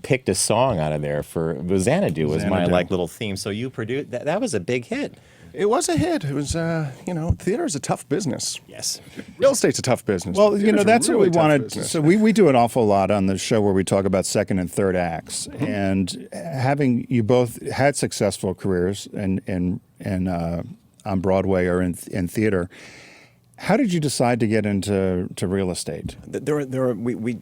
Speaker 5: picked a song out of there for Xanadu was my little theme. So you produced that was a big hit.
Speaker 11: It was a hit. It was, theater is a tough business.
Speaker 5: Yes.
Speaker 11: Real estate's a tough business.
Speaker 4: Well,
Speaker 11: Theater's
Speaker 4: that's
Speaker 11: a
Speaker 4: what
Speaker 11: really
Speaker 4: we
Speaker 11: tough
Speaker 4: wanted.
Speaker 11: business.
Speaker 4: So we do an awful lot on the show where we talk about second and third acts.
Speaker 11: Mm-hmm.
Speaker 4: And having you both had successful careers in on Broadway or in theater, how did you decide to get into real estate?
Speaker 12: We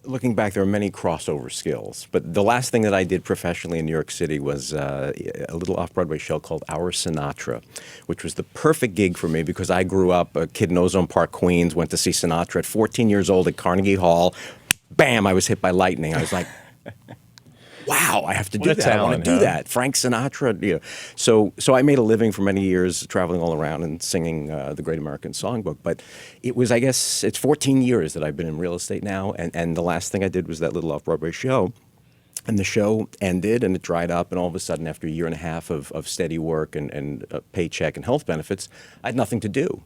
Speaker 12: looking back, there are many crossover skills. But the last thing that I did professionally in New York City was a little off-Broadway show called Our Sinatra, which was the perfect gig for me because I grew up a kid in Ozone Park, Queens, went to see Sinatra at 14 years old at Carnegie Hall. Bam, I was hit by lightning. I was like, wow, I have to do that. I want to do that. Frank Sinatra. So I made a living for many years traveling all around and singing the Great American Songbook. But it was, I guess, it's 14 years that I've been in real estate now. And the last thing I did was that little off-Broadway show. And the show ended and it dried up. And all of a sudden, after a year and a half of steady work and a paycheck and health benefits, I had nothing to do.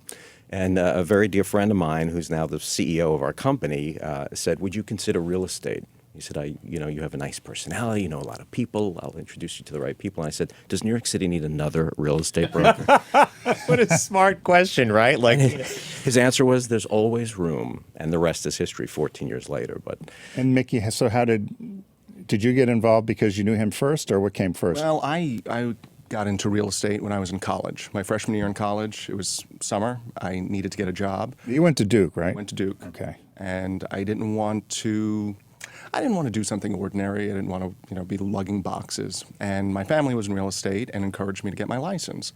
Speaker 12: And a very dear friend of mine, who's now the CEO of our company, said, would you consider real estate? He said, you have a nice personality, you know a lot of people, I'll introduce you to the right people. And I said, does New York City need another real estate broker?
Speaker 5: What a smart question, right? Like,
Speaker 12: his answer was, there's always room, and the rest is history 14 years later.
Speaker 4: And Mickey, so how did you get involved because you knew him first, or what came first?
Speaker 11: Well, I got into real estate when I was in college. My freshman year in college, it was summer. I needed to get a job.
Speaker 4: You went to Duke, right?
Speaker 11: Went to Duke.
Speaker 4: Okay.
Speaker 11: And I didn't want to do something ordinary. I didn't want to, be lugging boxes. And my family was in real estate and encouraged me to get my license.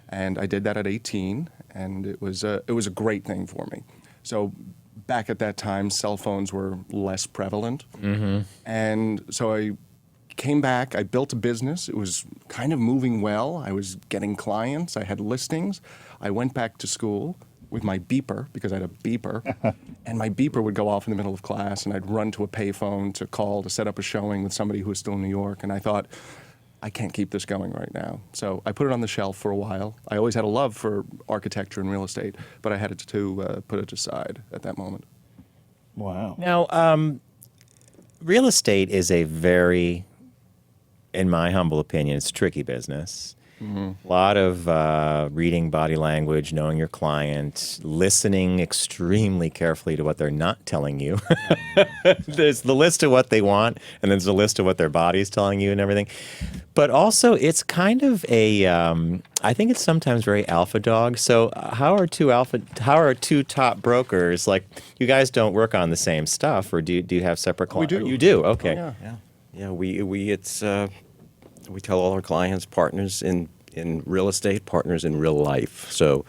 Speaker 11: And I did that at 18, and it was a great thing for me. So back at that time, cell phones were less prevalent.
Speaker 5: Mm-hmm.
Speaker 11: And so I came back. I built a business. It was kind of moving well. I was getting clients. I had listings. I went back to school with my beeper, because I had a beeper, and my beeper would go off in the middle of class, and I'd run to a payphone to call to set up a showing with somebody who was still in New York, and I thought, I can't keep this going right now. So I put it on the shelf for a while. I always had a love for architecture and real estate, but I had to put it aside at that moment.
Speaker 4: Wow.
Speaker 5: Now, real estate is a very, in my humble opinion, it's a tricky business.
Speaker 11: Mm-hmm.
Speaker 5: A lot of reading body language, knowing your client, listening extremely carefully to what they're not telling you. There's the list of what they want, and there's the list of what their body's telling you and everything. But also, it's kind of a, I think it's sometimes very alpha dog. So how are two top brokers, like, you guys don't work on the same stuff, or do you have separate clients?
Speaker 11: We do.
Speaker 5: You do, okay.
Speaker 11: Oh, yeah.
Speaker 12: Yeah, we tell all our clients, partners in real estate, partners in real life. So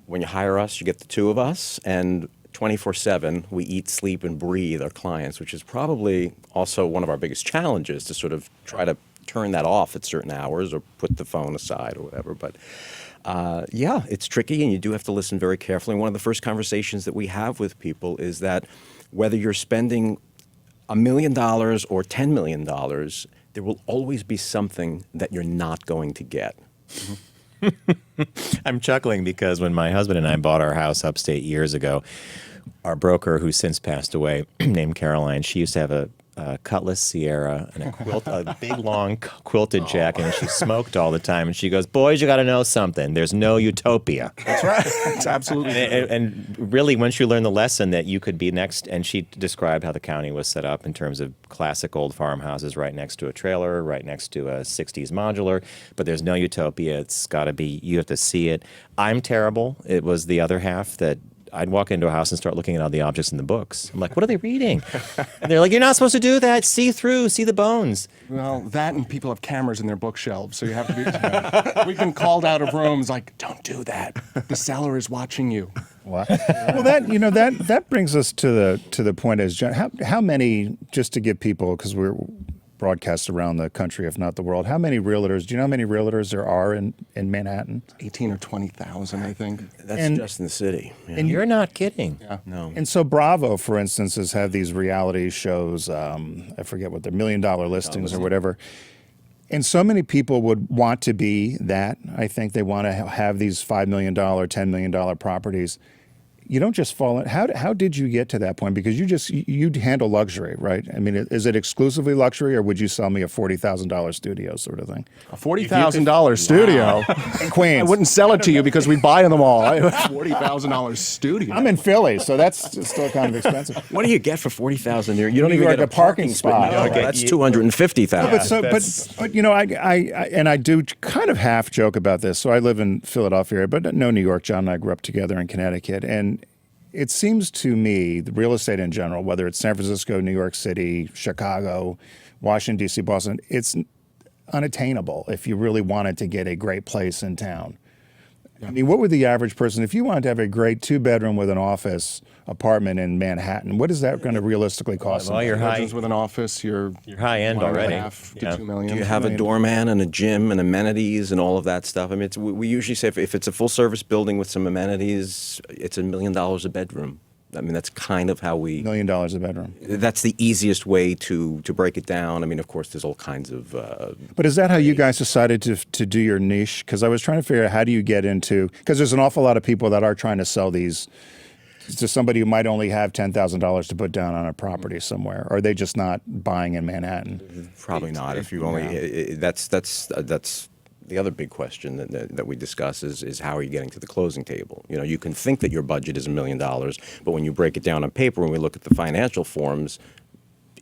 Speaker 12: when you hire us, you get the two of us, and 24/7, we eat, sleep, and breathe our clients, which is probably also one of our biggest challenges, to sort of try to turn that off at certain hours or put the phone aside or whatever. But yeah, it's tricky, and you do have to listen very carefully. One of the first conversations that we have with people is that whether you're spending $1 million or $10 million, there will always be something that you're not going to get.
Speaker 5: I'm chuckling because when my husband and I bought our house upstate years ago, our broker, who's since passed away, named Caroline, she used to have a Cutlass Sierra and a big long quilted jacket, and she smoked all the time. And she goes, "Boys, you got to know something. There's no utopia."
Speaker 11: That's right. It's absolutely true.
Speaker 5: And really, once you learn the lesson that you could be next, and she described how the county was set up in terms of classic old farmhouses right next to a trailer, right next to a 60s modular, but there's no utopia. It's got to be, you have to see it. I'm terrible. It was the other half that I'd walk into a house and start looking at all the objects in the books. I'm like, what are they reading? And they're like, you're not supposed to do that. See through, see the bones.
Speaker 11: Well, that and people have cameras in their bookshelves, so you have to be. We've been called out of rooms like, don't do that. The seller is watching you.
Speaker 4: What? Well, that brings us to the point as how many, just to give people, because we're broadcast around the country, if not the world. How many realtors? Do you know how many realtors there are in Manhattan?
Speaker 11: 18 or 20,000, I think.
Speaker 12: That's just in the city. Yeah.
Speaker 5: And you're not kidding.
Speaker 11: Yeah.
Speaker 12: No.
Speaker 4: And so Bravo, for instance, has had these reality shows. I forget what they're, $1 Million Listings or whatever. And so many people would want to be that. I think they want to have these $5 million, $10 million properties. You don't just fall in. How did you get to that point? Because you handle luxury, right? I mean, is it exclusively luxury, or would you sell me a $40,000 studio sort of thing?
Speaker 11: A $40,000 studio
Speaker 4: in Queens.
Speaker 11: I wouldn't sell it to you because we buy them all. $40,000 studio.
Speaker 4: I'm in Philly, so that's still kind of expensive.
Speaker 12: What do you get for $40,000 there? You don't even
Speaker 4: Like
Speaker 12: get
Speaker 4: a parking spot.
Speaker 12: No,
Speaker 4: Okay.
Speaker 12: that's $250,000.
Speaker 4: But you know, I do kind of half joke about this. So I live in Philadelphia, but no New York. John and I grew up together in Connecticut, and it seems to me, the real estate in general, whether it's San Francisco, New York City, Chicago, Washington, D.C., Boston, it's unattainable if you really wanted to get a great place in town. Yeah. I mean, what would the average person, if you wanted to have a great 2-bedroom with an office apartment in Manhattan, what is that going to realistically cost?
Speaker 5: Well, you're high
Speaker 11: with an office, you're
Speaker 5: high end already.
Speaker 11: $1.5 to $2 million.
Speaker 12: Do you have a doorman and a gym and amenities and all of that stuff? I mean, we usually say if it's a full-service building with some amenities, it's $1 million a bedroom. I mean, that's kind of how we...
Speaker 4: $1 million a bedroom.
Speaker 12: That's the easiest way to break it down. I mean, of course, there's all kinds of...
Speaker 4: But is that how you guys decided to do your niche? Because I was trying to figure out, how do you get into... Because there's an awful lot of people that are trying to sell these to somebody who might only have $10,000 to put down on a property somewhere. Or are they just not buying in Manhattan?
Speaker 12: Probably not. If you only... That's the other big question that we discuss is how are you getting to the closing table? You know, you can think that your budget is $1 million, but when you break it down on paper and we look at the financial forms,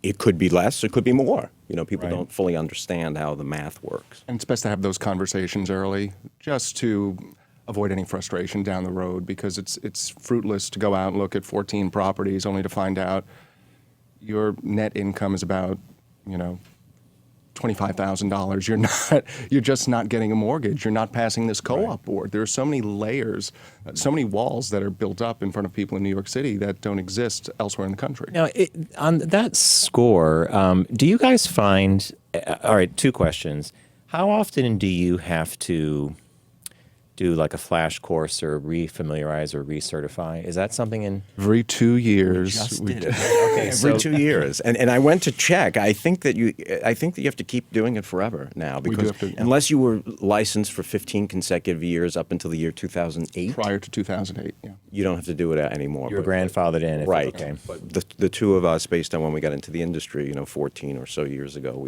Speaker 12: it could be less, it could be more. You know, people don't fully understand how the math works.
Speaker 11: And it's best to have those conversations early, just to avoid any frustration down the road, because it's fruitless to go out and look at 14 properties only to find out your net income is about, $25,000. You're just not getting a mortgage. You're not passing this co-op board. There are so many layers, so many walls that are built up in front of people in New York City that don't exist elsewhere in the country.
Speaker 5: Now, on that score, do you guys find, all right, 2 questions. How often do you have to do like a flash course or refamiliarize or recertify? Is that something in...
Speaker 11: Every 2 years.
Speaker 12: Just did it. Okay, every 2 years. And I went to check. I think that you have to keep doing it forever now, because unless you were licensed for 15 consecutive years up until the year 2008.
Speaker 11: Prior to 2008, yeah.
Speaker 12: You don't have to do it anymore.
Speaker 5: You're grandfathered in.
Speaker 12: Right.
Speaker 5: Okay.
Speaker 12: But the two of us, based on when we got into the industry, 14 or so years ago,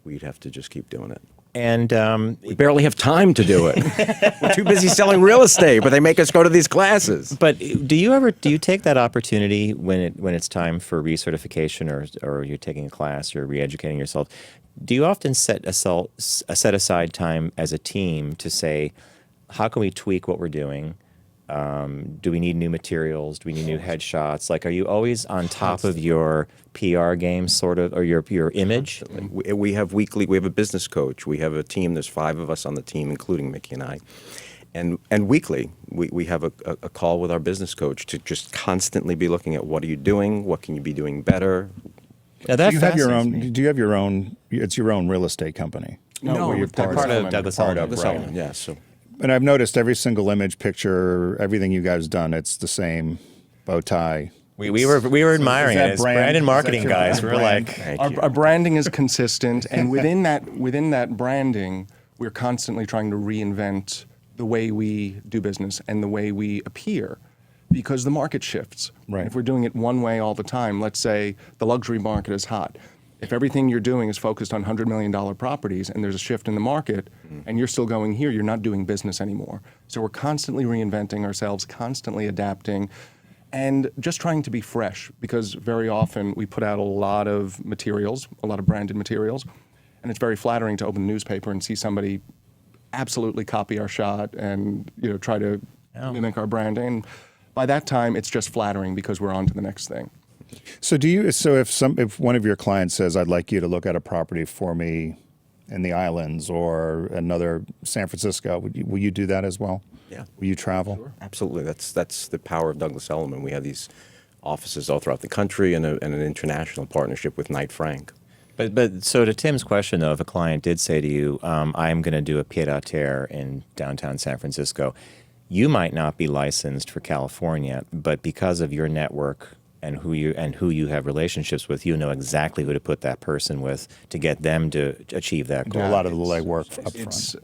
Speaker 12: we'd have to just keep doing it.
Speaker 5: And
Speaker 12: we barely have time to do it. We're too busy selling real estate, but they make us go to these classes.
Speaker 5: But do you take that opportunity when it's time for recertification or you're taking a class or re-educating yourself? Do you often set aside time as a team to say, how can we tweak what we're doing? Do we need new materials? Do we need new headshots? Like, are you always on top of your PR game, sort of, or your image?
Speaker 12: We have a business coach. We have a team. There's 5 of us on the team, including Mickey and I. And weekly, we have a call with our business coach to just constantly be looking at what are you doing? What can you be doing better?
Speaker 5: Now that
Speaker 4: Do you have your
Speaker 5: fascinates
Speaker 4: own?
Speaker 5: me.
Speaker 4: Do you have your own? It's your own real estate company.
Speaker 11: No,
Speaker 4: where you're
Speaker 11: we're
Speaker 5: part of Douglas
Speaker 12: Part
Speaker 5: Elliman.
Speaker 12: of Douglas Elliman, yes. So
Speaker 4: And I've noticed every single image, picture, everything you guys done, it's the same bow tie.
Speaker 5: We were admiring
Speaker 4: that
Speaker 5: it as
Speaker 4: brand-
Speaker 5: brand and
Speaker 4: is that
Speaker 5: marketing
Speaker 4: your
Speaker 5: guys.
Speaker 4: brand?
Speaker 5: We're like,
Speaker 12: thank
Speaker 11: Our,
Speaker 12: you.
Speaker 11: our branding is consistent, and within that branding, we're constantly trying to reinvent the way we do business and the way we appear, because the market shifts.
Speaker 4: Right.
Speaker 11: If we're doing it one way all the time, let's say the luxury market is hot. If everything you're doing is focused on $100 million properties and there's a shift in the market and you're still going here, you're not doing business anymore. So we're constantly reinventing ourselves, constantly adapting, and just trying to be fresh, because very often we put out a lot of materials, a lot of branded materials, and it's very flattering to open the newspaper and see somebody absolutely copy our shot and try to mimic our branding. By that time, it's just flattering because we're on to the next thing.
Speaker 4: So do you? So if one of your clients says, "I'd like you to look at a property for me in the islands or another San Francisco," will you do that as well?
Speaker 12: Yeah.
Speaker 4: Will you travel?
Speaker 12: Sure. Absolutely. That's the power of Douglas Elliman. We have these offices all throughout the country and an international partnership with Knight Frank.
Speaker 5: but so to Tim's question though, if a client did say to you, "I'm going to do a pied-à-terre in downtown San Francisco," you might not be licensed for California, but because of your network and who you have relationships with, you know exactly who to put that person with to get them to achieve that goal.
Speaker 4: Do a lot of the legwork up front.
Speaker 11: It's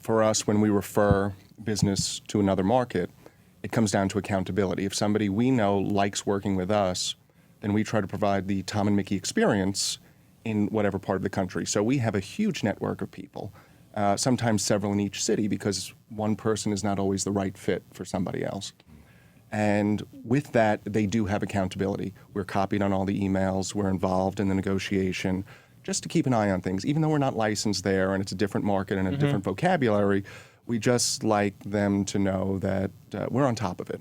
Speaker 11: for us, when we refer business to another market, it comes down to accountability. If somebody we know likes working with us, then we try to provide the Tom and Mickey experience in whatever part of the country. So we have a huge network of people, sometimes several in each city, because one person is not always the right fit for somebody else. And with that, they do have accountability. We're copied on all the emails. We're involved in the negotiation, just to keep an eye on things. Even though we're not licensed there and it's a different market and a different vocabulary, we just like them to know that we're on top of it.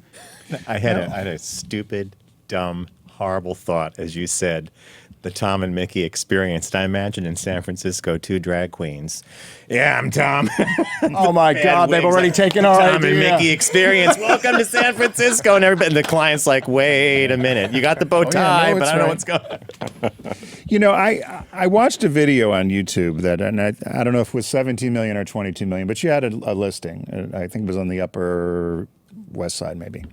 Speaker 5: I had a stupid, dumb, horrible thought as you said, the Tom and Mickey experience. And I imagine in San Francisco, two drag queens. Yeah, I'm Tom.
Speaker 11: Oh my God, they've already taken our
Speaker 5: Tom
Speaker 11: idea.
Speaker 5: and Mickey experience. Welcome to San Francisco. And everybody, and the client's like, wait a minute. You got the bow tie,
Speaker 4: no,
Speaker 5: but
Speaker 4: it's
Speaker 5: I don't know
Speaker 4: right.
Speaker 5: what's going
Speaker 4: You know, I watched a video on YouTube that, and I don't know if it was 17 million or 22 million, but she had a listing. I think it was on the Upper West Side, maybe.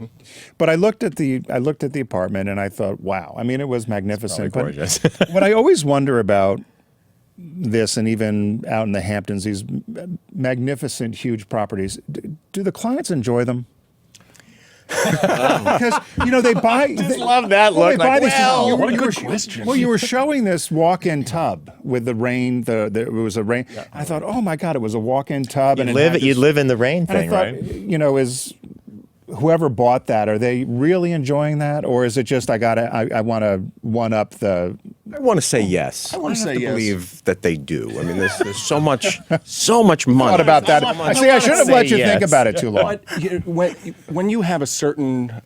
Speaker 4: But I looked at the apartment and I thought, wow. I mean, it was magnificent.
Speaker 5: probably gorgeous.
Speaker 4: But what I always wonder about this, and even out in the Hamptons, these magnificent, huge properties, do the clients enjoy them? Because they buy. They
Speaker 5: love that look.
Speaker 4: They buy
Speaker 5: Like,
Speaker 4: these.
Speaker 5: well,
Speaker 11: what a good question.
Speaker 4: Well, you were showing this walk-in tub with the rain. It was a rain. Yeah. I thought, oh my God, it was a walk-in tub.
Speaker 5: You'd live in the rain
Speaker 4: and
Speaker 5: thing,
Speaker 4: I thought,
Speaker 5: right?
Speaker 4: Is whoever bought that, are they really enjoying that, or is it just I want to one up the?
Speaker 12: I want to say yes.
Speaker 11: I want to say yes.
Speaker 12: Believe that they do. I mean, there's so much money.
Speaker 4: Thought about that.
Speaker 5: I
Speaker 4: See, I should have let you
Speaker 5: yes.
Speaker 4: think about it too long.
Speaker 11: But when you have a certain,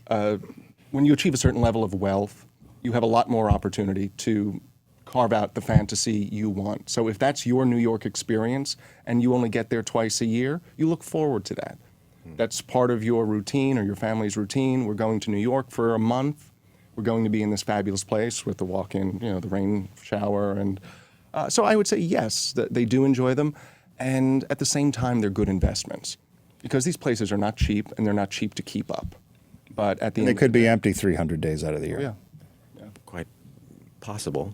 Speaker 11: when you achieve a certain level of wealth, you have a lot more opportunity to carve out the fantasy you want. So if that's your New York experience and you only get there twice a year, you look forward to that. That's part of your routine or your family's routine. We're going to New York for a month. We're going to be in this fabulous place with the walk-in, the rain shower. And so I would say yes, that they do enjoy them. And at the same time, they're good investments, because these places are not cheap and they're not cheap to keep up. But at the end
Speaker 4: They
Speaker 11: of
Speaker 4: could
Speaker 11: the
Speaker 4: be
Speaker 11: day,
Speaker 4: empty 300 days out of the year.
Speaker 11: yeah.
Speaker 12: Quite possible.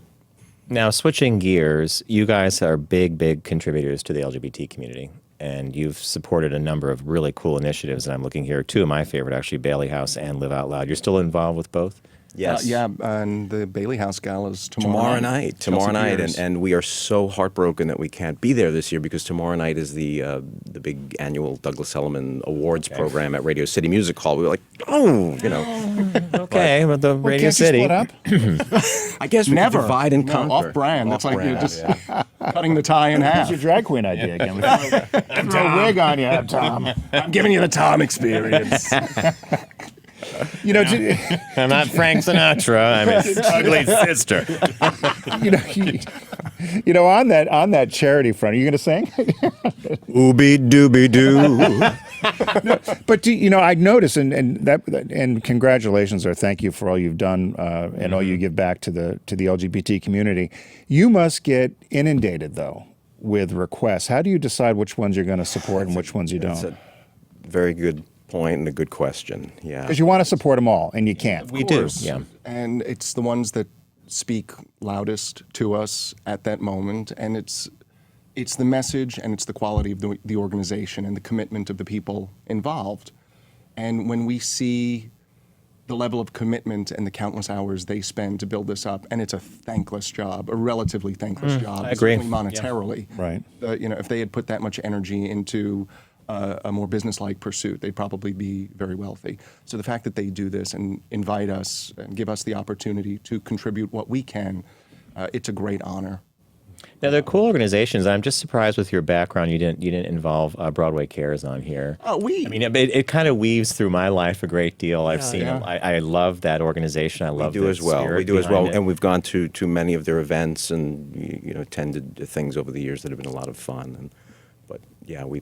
Speaker 5: Now, switching gears, you guys are big contributors to the LGBT community, and you've supported a number of really cool initiatives. And I'm looking here, two of my favorite, actually, Bailey House and Live Out Loud. You're still involved with both?
Speaker 12: Yes.
Speaker 11: Yeah, and the Bailey House Gala is
Speaker 12: Tomorrow night,
Speaker 11: Chelsea.
Speaker 12: and we are so heartbroken that we can't be there this year, because tomorrow night is the big annual Douglas Elliman Awards program at Radio City Music Hall. We were like,
Speaker 5: Okay, but the Radio
Speaker 4: Can't
Speaker 5: City.
Speaker 4: you split up?
Speaker 12: I guess we
Speaker 11: Never.
Speaker 12: could divide and conquer.
Speaker 11: Off-brand. It's like you're
Speaker 12: Off-brand,
Speaker 11: just cutting the tie in half.
Speaker 4: That's your drag queen idea again. Throw a wig on you, Tom.
Speaker 11: I'm giving you the Tom experience.
Speaker 5: I'm not Frank Sinatra. I'm his ugly sister.
Speaker 4: On that charity front, are you going to sing?
Speaker 12: Ooby dooby doo.
Speaker 4: But I noticed, and congratulations or thank you for all you've done and all you give back to the LGBT community. You must get inundated though with requests. How do you decide which ones you're going to support and which ones you don't?
Speaker 12: That's a very good point and a good question. Yeah,
Speaker 4: because you want to support them all, and you can't.
Speaker 5: We do. Yeah,
Speaker 11: and it's the ones that speak loudest to us at that moment, and it's the message and it's the quality of the organization and the commitment of the people involved. And when we see the level of commitment and the countless hours they spend to build this up, and it's a thankless job, a relatively thankless job,
Speaker 5: I agree.
Speaker 11: certainly monetarily.
Speaker 4: Yeah. Right.
Speaker 11: If they had put that much energy into a more business-like pursuit, they'd probably be very wealthy. So the fact that they do this and invite us and give us the opportunity to contribute what we can, it's a great honor.
Speaker 5: Now they're cool organizations. I'm just surprised with your background. You didn't involve Broadway Cares on here.
Speaker 11: I mean,
Speaker 5: it kind of weaves through my life a great deal. I've seen.
Speaker 11: Yeah.
Speaker 5: I love that organization. I love.
Speaker 12: We do
Speaker 5: the
Speaker 12: as well.
Speaker 5: spirit
Speaker 12: We do as
Speaker 5: behind
Speaker 12: well,
Speaker 5: it.
Speaker 12: and we've gone to many of their events and attended things over the years that have been a lot of fun. But yeah, we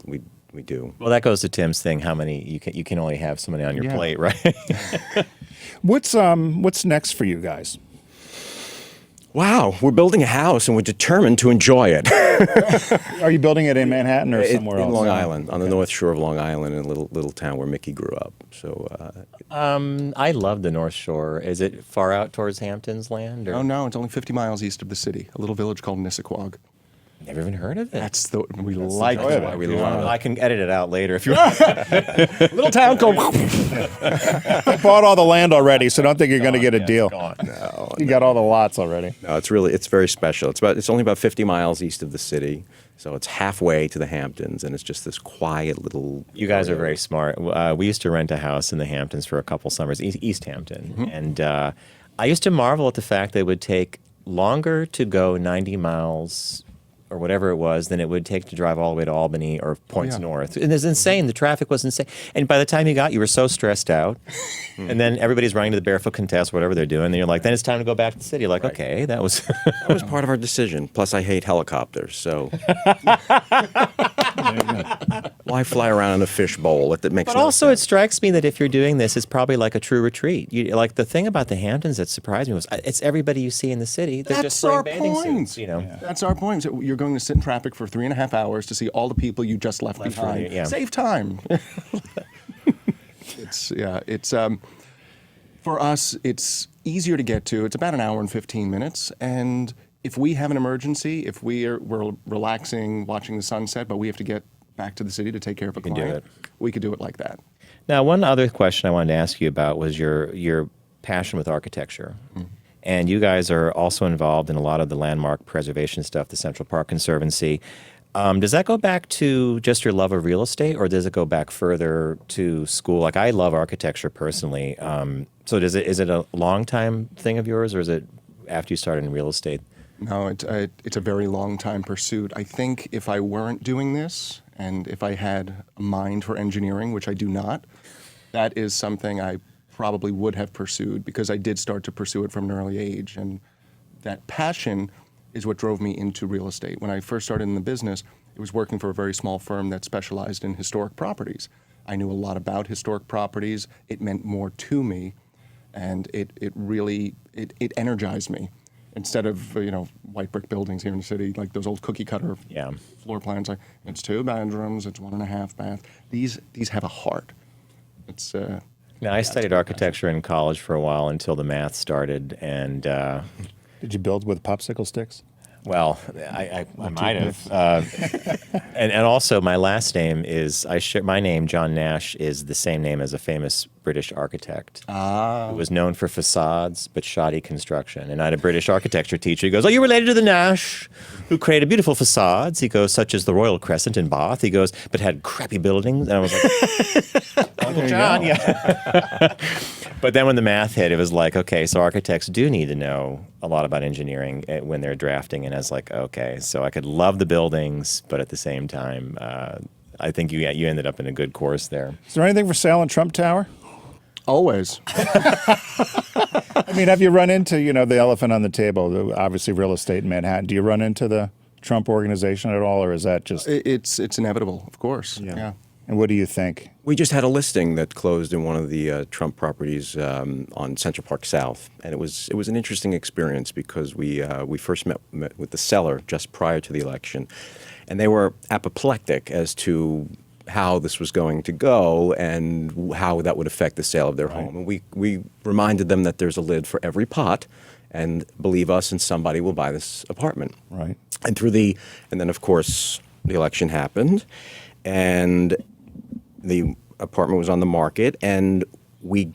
Speaker 12: do.
Speaker 5: Well, that goes to Tim's thing. How many you can only have so many on your plate, right?
Speaker 4: What's next for you guys?
Speaker 12: Wow, we're building a house and we're determined to enjoy it.
Speaker 4: Are you building it in Manhattan or somewhere else?
Speaker 12: In Long Island, on the north shore of Long Island, in a little town where Mickey grew up. So,
Speaker 5: I love the North Shore. Is it far out towards Hampton's land? Or?
Speaker 11: Oh no, it's only 50 miles east of the city, a little village called Nissaquag.
Speaker 5: Never even heard of it.
Speaker 11: We like it.
Speaker 12: we love it.
Speaker 5: I can edit it out later if you want.
Speaker 11: Little town called.
Speaker 4: I bought all the land already, so don't think you're going to get a deal.
Speaker 12: No,
Speaker 4: you got all the lots already.
Speaker 12: No, it's very special. It's only about 50 miles east of the city, so it's halfway to the Hamptons, and it's just this quiet little.
Speaker 5: You guys are very smart. We used to rent a house in the Hamptons for a couple summers, East Hampton, and I used to marvel at the fact that it would take longer to go 90 miles or whatever it was than it would take to drive all the way to Albany or points north. And it's insane. The traffic was insane. And by the time you were so stressed out. And then everybody's running to the barefoot contest, whatever they're doing. And you're like, then it's time to go back to the city. You're like, okay, that was...
Speaker 12: That was part of our decision. Plus, I hate helicopters, so... Why fly around in a fishbowl? That makes
Speaker 5: But
Speaker 12: no
Speaker 5: also,
Speaker 12: sense.
Speaker 5: it strikes me that if you're doing this, it's probably like a true retreat. Like the thing about the Hamptons that surprised me was it's everybody you see in the city. They're just wearing bathing suits,
Speaker 11: That's our point. So you're going to sit in traffic for 3.5 hours to see all the people you just left behind. Save time. It's for us, it's easier to get to. It's about an hour and 15 minutes. And if we have an emergency, if we're relaxing, watching the sunset, but we have to get back to the city to take care of a client, we could do it like that.
Speaker 5: Now, one other question I wanted to ask you about was your passion with architecture. And you guys are also involved in a lot of the landmark preservation stuff, the Central Park Conservancy. Does that go back to just your love of real estate, or does it go back further to school? Like, I love architecture personally. So is it a long time thing of yours, or is it after you started in real estate?
Speaker 11: No, it's a very long time pursuit. I think if I weren't doing this, and if I had a mind for engineering, which I do not, that is something I probably would have pursued, because I did start to pursue it from an early age. And that passion is what drove me into real estate. When I first started in the business, it was working for a very small firm that specialized in historic properties. I knew a lot about historic properties. It meant more to me, and it really energized me. Instead of white brick buildings here in the city, like those old cookie cutter floor plans, like it's 2 bedrooms, it's 1.5 bath. These have a heart. It's.
Speaker 5: Now, I studied architecture in college for a while until the math started, and
Speaker 4: did you build with popsicle sticks?
Speaker 5: Well, I might have. And also, my last name is my name, John Nash, is the same name as a famous British architect who was known for facades but shoddy construction. And I had a British architecture teacher. He goes, "Are you related to the Nash who created beautiful facades?" He goes, "Such as the Royal Crescent in Bath." He goes, "But had crappy buildings." And I was like, "Uncle John, yeah." But then when the math hit, it was like, okay, so architects do need to know a lot about engineering when they're drafting. And I was like, okay, so I could love the buildings, but at the same time, I think you ended up in a good course there.
Speaker 4: Is there anything for sale in Trump Tower?
Speaker 11: Always.
Speaker 4: I mean, have you run into, the elephant on the table, obviously real estate in Manhattan? Do you run into the Trump organization at all, or is that just...
Speaker 11: It's inevitable, of course.
Speaker 4: Yeah. And what do you think?
Speaker 12: We just had a listing that closed in one of the Trump properties on Central Park South, and it was an interesting experience because we first met with the seller just prior to the election, and they were apoplectic as to how this was going to go and how that would affect the sale of their home. And we reminded them that there's a lid for every pot, and believe us, and somebody will buy this apartment.
Speaker 4: Right.
Speaker 12: And then of course the election happened, and the apartment was on the market, and we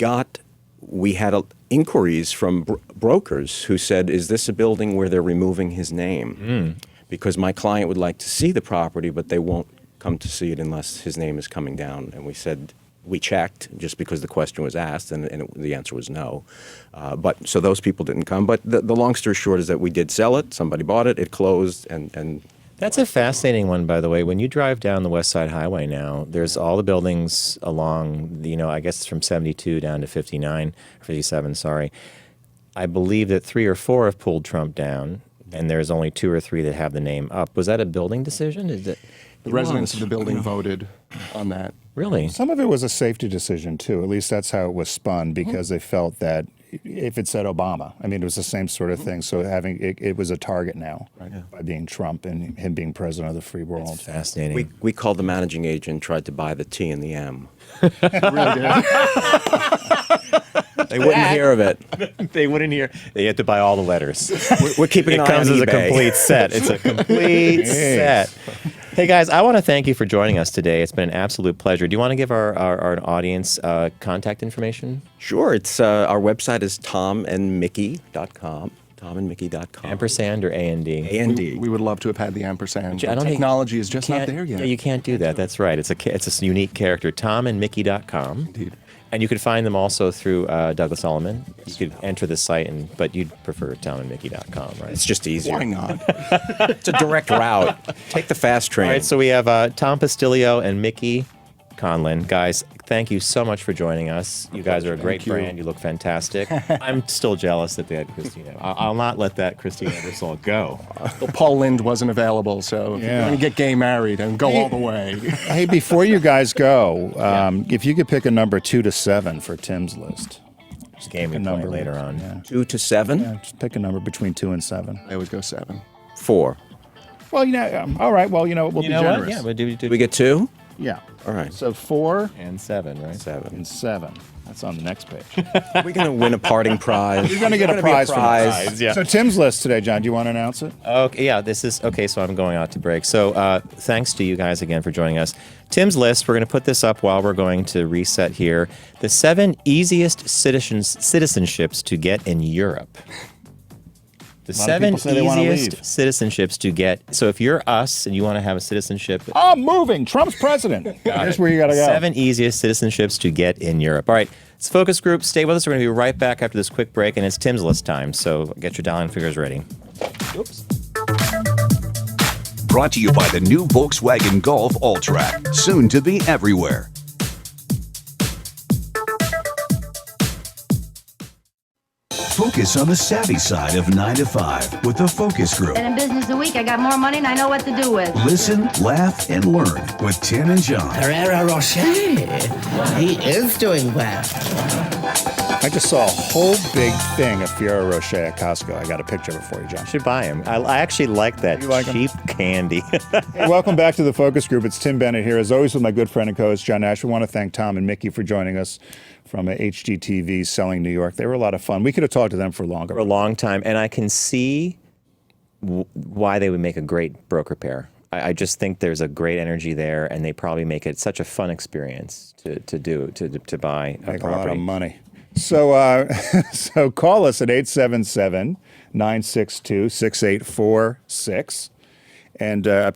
Speaker 12: had inquiries from brokers who said, "Is this a building where they're removing his name?" Because my client would like to see the property, but they won't come to see it unless his name is coming down. And we said, we checked just because the question was asked, and the answer was no. But so those people didn't come. But the long story short is that we did sell it. Somebody bought it. It closed, and
Speaker 5: That's a fascinating one, by the way. When you drive down the West Side Highway now, there's all the buildings along, I guess it's from 72 down to 59, 57, sorry. I believe that 3 or 4 have pulled Trump down, and there's only 2 or 3 that have the name up. Was that a building decision?
Speaker 11: The residents of the building voted on that.
Speaker 5: Really?
Speaker 4: Some of it was a safety decision, too. At least that's how it was spun, because they felt that if it said Obama, it was the same sort of thing. So having it was a target now by being Trump and him being president of the free world.
Speaker 5: That's fascinating.
Speaker 12: we called the managing agent, tried to buy the T and the M.
Speaker 11: Really did.
Speaker 12: They wouldn't hear of it.
Speaker 5: They wouldn't hear. They had to buy all the letters.
Speaker 12: We're keeping an
Speaker 5: It
Speaker 12: eye on
Speaker 5: comes as a
Speaker 12: eBay.
Speaker 5: complete set. It's a complete set. Hey, guys, I want to thank you for joining us today. It's been an absolute pleasure. Do you want to give our audience contact information?
Speaker 12: Sure. It's our website is tomandmickey.com. Tomandmickey.com.
Speaker 5: Ampersand or A&D?
Speaker 12: A&D.
Speaker 11: We would love to have had the ampersand.
Speaker 5: I don't think-
Speaker 11: Technology is just not there yet.
Speaker 5: Yeah, you can't do that. That's right. It's a unique character. Tomandmickey.com.
Speaker 11: Indeed.
Speaker 5: And you can find them also through Douglas Elliman. You could enter the site, but you'd prefer tomandmickey.com, right?
Speaker 12: It's just easier.
Speaker 11: Why not?
Speaker 12: It's a direct route. Take the fast train.
Speaker 5: All right, so we have Tom Postilio and Mickey Conlon. Guys, thank you so much for joining us. You guys are a great brand. You look fantastic. I'm still jealous that they had Christina. I'll not let that Christina Ebersol go.
Speaker 11: Well, Paul Lind wasn't available, so if you're going to get gay married and go all the way.
Speaker 4: Hey, before you guys go, if you could pick a number 2 to 7 for Tim's list.
Speaker 5: Just game we play later on.
Speaker 4: Yeah.
Speaker 12: 2 to 7?
Speaker 4: Yeah, just pick a number between 2 and 7.
Speaker 11: I would go 7.
Speaker 12: 4.
Speaker 4: Well, all right. Well, we'll be generous.
Speaker 5: Yeah, we'll do
Speaker 12: Do we get 2?
Speaker 4: Yeah.
Speaker 12: All right.
Speaker 4: So 4
Speaker 5: and 7, right?
Speaker 12: 7.
Speaker 4: and 7. That's on the next page.
Speaker 12: We're going to win a parting prize.
Speaker 4: You're going to get a prize for that.
Speaker 5: Yeah.
Speaker 4: So Tim's list today, John, do you want to announce it?
Speaker 5: Okay, yeah, so I'm going out to break. So thanks to you guys again for joining us. Tim's list, we're going to put this up while we're going to reset here. The 7 easiest citizenships to get in Europe. The 7 easiest citizenships to get. So if you're us and you want to have a citizenship.
Speaker 4: I'm moving. Trump's president. Here's where you got to go.
Speaker 5: 7 easiest citizenships to get in Europe. All right, it's Focus Group. Stay with us. We're going to be right back after this quick break, and it's Tim's list time. So get your dialing figures ready. Oops.
Speaker 1: Brought to you by the new Volkswagen Golf Alltrack, soon to be everywhere. Focus on the savvy side of 9 to 5 with the Focus Group.
Speaker 3: Been in business a week. I got more money than I know what to do with.
Speaker 1: Listen, laugh, and learn with Tim and John.
Speaker 13: Ferrero Rocher. He is doing well.
Speaker 4: I just saw a whole big thing of Ferrero Rocher at Costco. I got a picture of it for you, John.
Speaker 5: You should buy him. I actually like that cheap candy.
Speaker 4: Hey, welcome back to the Focus Group. It's Tim Bennett here, as always, with my good friend and co-host, John Nash. We want to thank Tom and Mickey for joining us from HGTV Selling New York. They were a lot of fun. We could have talked to them for longer.
Speaker 5: For a long time. And I can see why they would make a great broker pair. I just think there's a great energy there, and they probably make it such a fun experience to buy a
Speaker 4: Make
Speaker 5: property.
Speaker 4: a lot of money. So so call us at 877-962-6846. And we're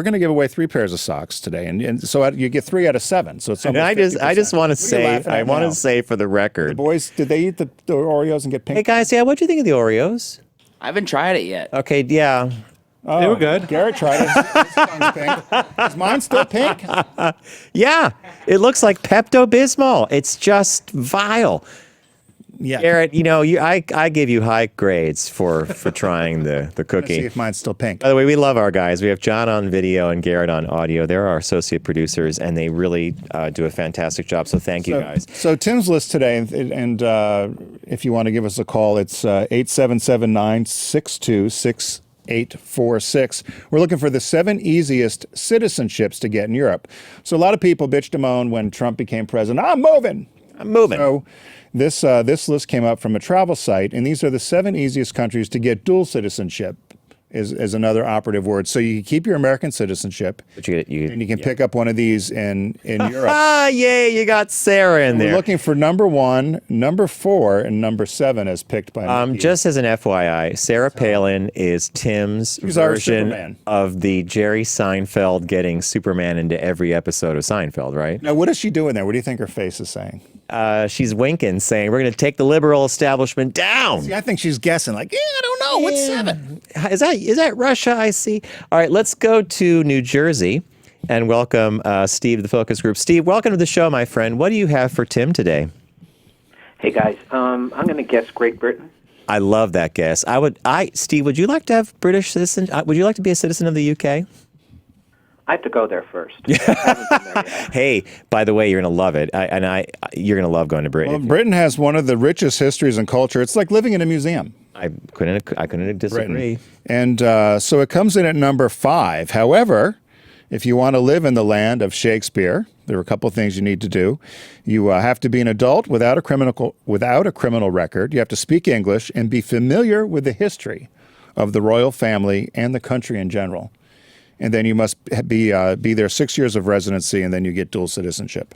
Speaker 4: going to give away 3 pairs of socks today, and so you get 3 out of 7. So it's
Speaker 5: And
Speaker 4: almost
Speaker 5: I just want to say,
Speaker 4: now?
Speaker 5: say for the record,
Speaker 4: The boys, did they eat the Oreos and get pink?
Speaker 5: hey guys, yeah, what'd you think of the Oreos?
Speaker 14: I haven't tried it yet.
Speaker 5: Okay, yeah.
Speaker 4: Oh,
Speaker 5: they were good.
Speaker 4: Garrett tried it. His tongue's pink. Is mine still pink?
Speaker 5: Yeah, it looks like Pepto-Bismol. It's just vile.
Speaker 4: Yeah.
Speaker 5: Garrett, I give you high grades for trying the
Speaker 4: Let's see
Speaker 5: cookie.
Speaker 4: if mine's still pink.
Speaker 5: By the way, we love our guys. We have John on video and Garrett on audio. They're our associate producers, and they really do a fantastic job. So thank you, guys.
Speaker 4: So Tim's list today, and if you want to give us a call, it's 877-962-6846. We're looking for the 7 easiest citizenships to get in Europe. So a lot of people bitched and moaned when Trump became president. I'm moving. So this list came up from a travel site, and these are the 7 easiest countries to get dual citizenship. Is another operative word. So you can keep your American citizenship,
Speaker 5: but
Speaker 4: and you can pick up one of these in Europe.
Speaker 5: Ah, yay! You got Sarah in there.
Speaker 4: We're looking for number 1, number 4, and number 7 as picked by Mickey.
Speaker 5: Just as an FYI, Sarah Palin is Tim's version of the Jerry Seinfeld getting Superman into every episode of Seinfeld, right?
Speaker 4: Now, what is she doing there? What do you think her face is saying?
Speaker 5: She's winking, saying, we're going to take the liberal establishment down.
Speaker 4: See, I think she's guessing, like, I don't know. What's 7?
Speaker 5: Is that Russia, I see? All right, let's go to New Jersey and welcome Steve, the focus group. Steve, welcome to the show, my friend. What do you have for Tim today?
Speaker 14: Hey, guys. I'm going to guess Great Britain.
Speaker 5: I love that guess. Steve, would you like to have British citizen? Would you like to be a citizen of the UK?
Speaker 14: I have to go there first.
Speaker 5: Hey, by the way, you're going to love it. You're going to love going to Britain.
Speaker 4: Well, Britain has one of the richest histories and culture. It's like living in a museum.
Speaker 5: I couldn't disagree.
Speaker 4: Britain. And so it comes in at number 5. However, if you want to live in the land of Shakespeare, there are a couple of things you need to do. You have to be an adult without a criminal record. You have to speak English and be familiar with the history of the royal family and the country in general. And then you must be there 6 years of residency, and then you get dual citizenship.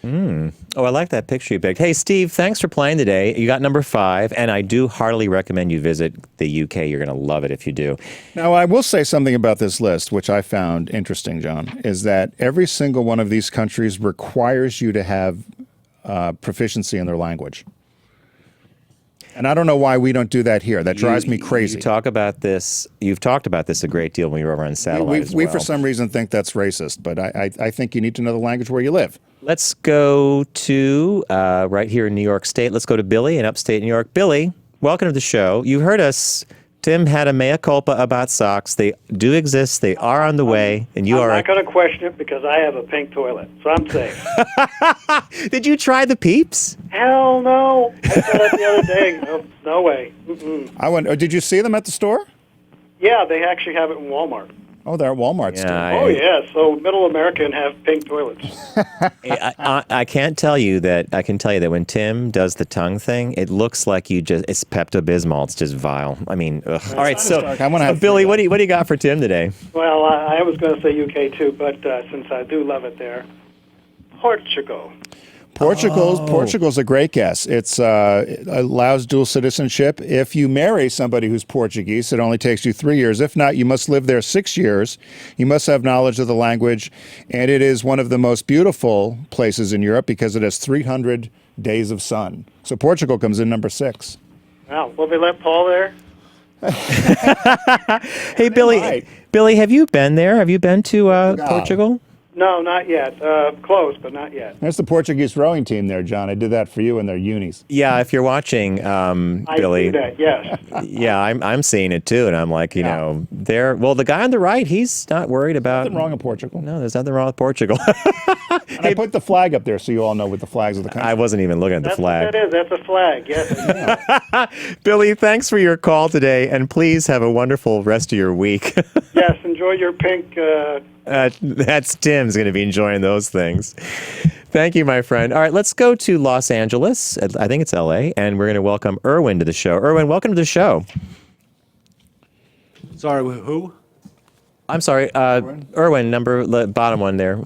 Speaker 5: Oh, I like that picture you picked. Hey, Steve, thanks for playing today. You got number 5, and I do heartily recommend you visit the UK. You're going to love it if you do.
Speaker 4: Now, I will say something about this list, which I found interesting, John, is that every single one of these countries requires you to have proficiency in their language. And I don't know why we don't do that here. That drives me crazy.
Speaker 5: You've talked about this a great deal when you were over on satellite as well.
Speaker 4: We for some reason think that's racist, but I think you need to know the language where you live.
Speaker 5: Let's go to right here in New York State. Let's go to Billy in upstate New York. Billy, welcome to the show. You heard us. Tim had a mea culpa about socks. They do exist. They are on the way, and you are.
Speaker 15: I'm not going to question it because I have a pink toilet, so I'm safe.
Speaker 5: Did you try the Peeps?
Speaker 15: Hell no! I saw that the other day. No way. Mm-mm.
Speaker 4: Did you see them at the store?
Speaker 15: Yeah, they actually have it in Walmart.
Speaker 4: Oh, they're at Walmart still.
Speaker 15: Yeah. So Middle American have pink toilets.
Speaker 5: I can tell you that when Tim does the tongue thing, it looks like it's Pepto-Bismol. It's just vile. I mean, ugh. All right, so Billy, what do you got for Tim today?
Speaker 15: Well, I was going to say UK too, but since I do love it there, Portugal.
Speaker 4: Portugal's a great guess. It allows dual citizenship. If you marry somebody who's Portuguese, it only takes you 3 years. If not, you must live there 6 years. You must have knowledge of the language. And it is one of the most beautiful places in Europe because it has 300 days of sun. So Portugal comes in number 6.
Speaker 15: Wow. Will they let Paul there?
Speaker 5: Hey, Billy, have you been there? Have you been to Portugal?
Speaker 15: No, not yet. Close, but not yet.
Speaker 4: There's the Portuguese rowing team there, John. I did that for you in their unis.
Speaker 5: Yeah, if you're watching, Billy.
Speaker 15: I see that, yes.
Speaker 5: Yeah, I'm seeing it too, and I'm like, the guy on the right, he's not worried about.
Speaker 4: Nothing wrong with Portugal.
Speaker 5: No, there's nothing wrong with Portugal.
Speaker 4: And I put the flag up there so you all know what the flags of the country.
Speaker 5: I wasn't even looking at the flag.
Speaker 15: What that is. That's a flag, yes.
Speaker 5: Billy, thanks for your call today, and please have a wonderful rest of your week.
Speaker 15: Yes, enjoy your pink.
Speaker 5: That's Tim's going to be enjoying those things. Thank you, my friend. All right, let's go to Los Angeles. I think it's L.A., and we're going to welcome Erwin to the show. Erwin, welcome to the show.
Speaker 16: Sorry, who?
Speaker 5: I'm sorry, Erwin, bottom one there.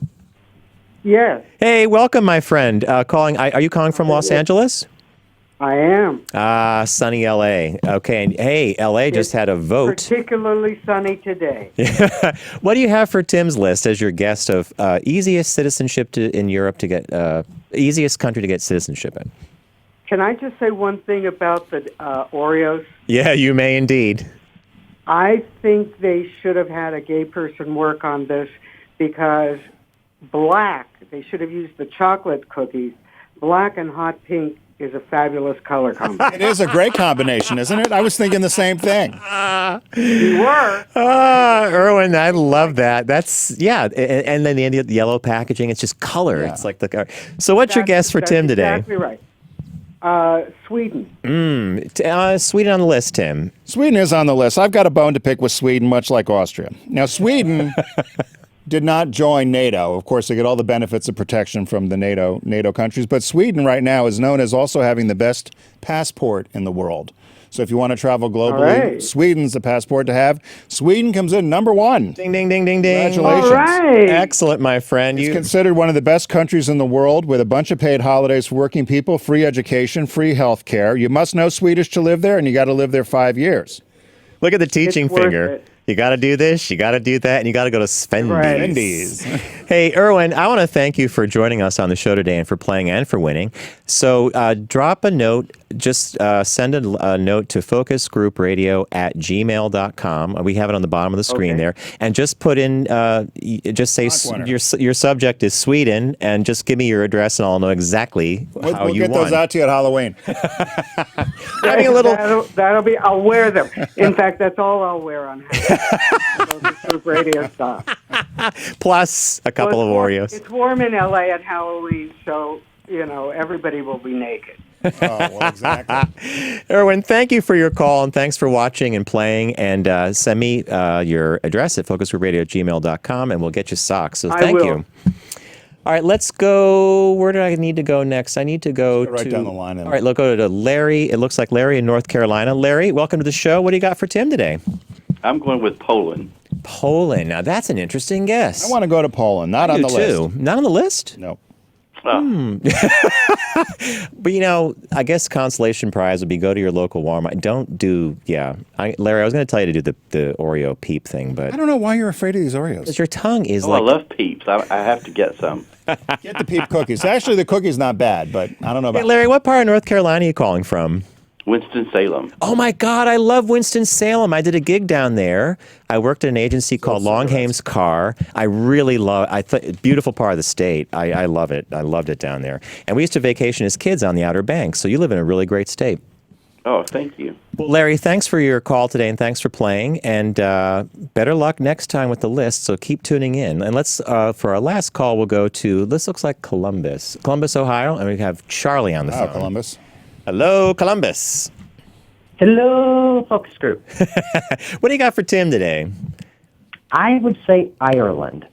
Speaker 17: Yes.
Speaker 5: Hey, welcome, my friend. Are you calling from Los Angeles?
Speaker 17: I am.
Speaker 5: Sunny L.A. Okay, and hey, L.A. just had a vote.
Speaker 17: Particularly sunny today.
Speaker 5: What do you have for Tim's list as your guest of easiest citizenship in Europe to get, easiest country to get citizenship in?
Speaker 17: Can I just say one thing about the Oreos?
Speaker 5: Yeah, you may indeed.
Speaker 17: I think they should have had a gay person work on this because they should have used the chocolate cookies. Black and hot pink is a fabulous color combination.
Speaker 4: It is a great combination, isn't it? I was thinking the same thing.
Speaker 17: You were.
Speaker 5: Erwin, I love that. That's, yeah. And then the yellow packaging, it's just color.
Speaker 4: Yeah.
Speaker 5: It's like the car. So what's your guess for Tim today?
Speaker 17: Exactly right. Sweden.
Speaker 5: Sweden on the list, Tim.
Speaker 4: Sweden is on the list. I've got a bone to pick with Sweden, much like Austria. Now, Sweden did not join NATO. Of course, they get all the benefits of protection from the NATO countries. But Sweden right now is known as also having the best passport in the world. So if you want to travel globally, Sweden's the passport to have. Sweden comes in number one.
Speaker 5: Ding, ding, ding, ding, ding.
Speaker 4: Congratulations.
Speaker 17: All right.
Speaker 5: Excellent, my friend.
Speaker 4: It's considered one of the best countries in the world with a bunch of paid holidays for working people, free education, free health care. You must know Swedish to live there, and you got to live there 5 years.
Speaker 5: Look at the teaching
Speaker 17: It's worth
Speaker 5: finger.
Speaker 17: it.
Speaker 5: You got to do this, you got to do that, and you got to go to Svendy's.
Speaker 17: Right.
Speaker 4: Svendy's.
Speaker 5: Hey, Erwin, I want to thank you for joining us on the show today and for playing and for winning. So drop a note, just send a note to focusgroupradio@gmail.com. We have it on the bottom of the screen there. And just put in, just say your subject is Sweden, and just give me your address, and I'll know exactly how
Speaker 4: We'll
Speaker 5: you
Speaker 4: get
Speaker 5: won.
Speaker 4: those out to you at Halloween.
Speaker 5: Having a little...
Speaker 17: That'll be, I'll wear them. In fact, that's all I'll wear on Halloween. Group radio stuff.
Speaker 5: Plus a couple of Oreos.
Speaker 17: It's warm in LA at Halloween, so, everybody will be naked.
Speaker 4: Oh, well, exactly.
Speaker 5: Erwin, thank you for your call, and thanks for watching and playing. And send me your address at focusgroupradio@gmail.com, and we'll get you socks. So thank you. All right, let's go. Where do I need to go next? I need to go
Speaker 4: right down the line.
Speaker 5: All right, let's go to Larry. It looks like Larry in North Carolina. Larry, welcome to the show. What do you got for Tim today?
Speaker 16: I'm going with Poland.
Speaker 5: Poland. Now, that's an interesting guess.
Speaker 4: I want to go to Poland. Not on the list.
Speaker 5: Not on the list?
Speaker 4: No.
Speaker 5: But, I guess consolation prize would be go to your local Walmart. Don't do, Larry, I was going to tell you to do the Oreo Peep thing, but...
Speaker 4: I don't know why you're afraid of these Oreos.
Speaker 5: Because your tongue is
Speaker 16: I love Peeps. I have to get some.
Speaker 4: Get the Peep cookies. Actually, the cookie's not bad, but I don't know about...
Speaker 5: Hey, Larry, what part of North Carolina are you calling from?
Speaker 16: Winston-Salem.
Speaker 5: Oh, my God, I love Winston-Salem. I did a gig down there. I worked at an agency called Longhaim's Car. I really love it. Beautiful part of the state. I love it. I loved it down there. And we used to vacation as kids on the Outer Banks, so you live in a really great state.
Speaker 16: Oh, thank you.
Speaker 5: Well, Larry, thanks for your call today, and thanks for playing. And better luck next time with the list, so keep tuning in. And let's, for our last call, we'll go to, this looks like Columbus, Ohio, and we have Charlie on the phone.
Speaker 4: Columbus.
Speaker 5: Hello, Columbus.
Speaker 18: Hello, focus group.
Speaker 5: What do you got for Tim today?
Speaker 18: I would say Ireland.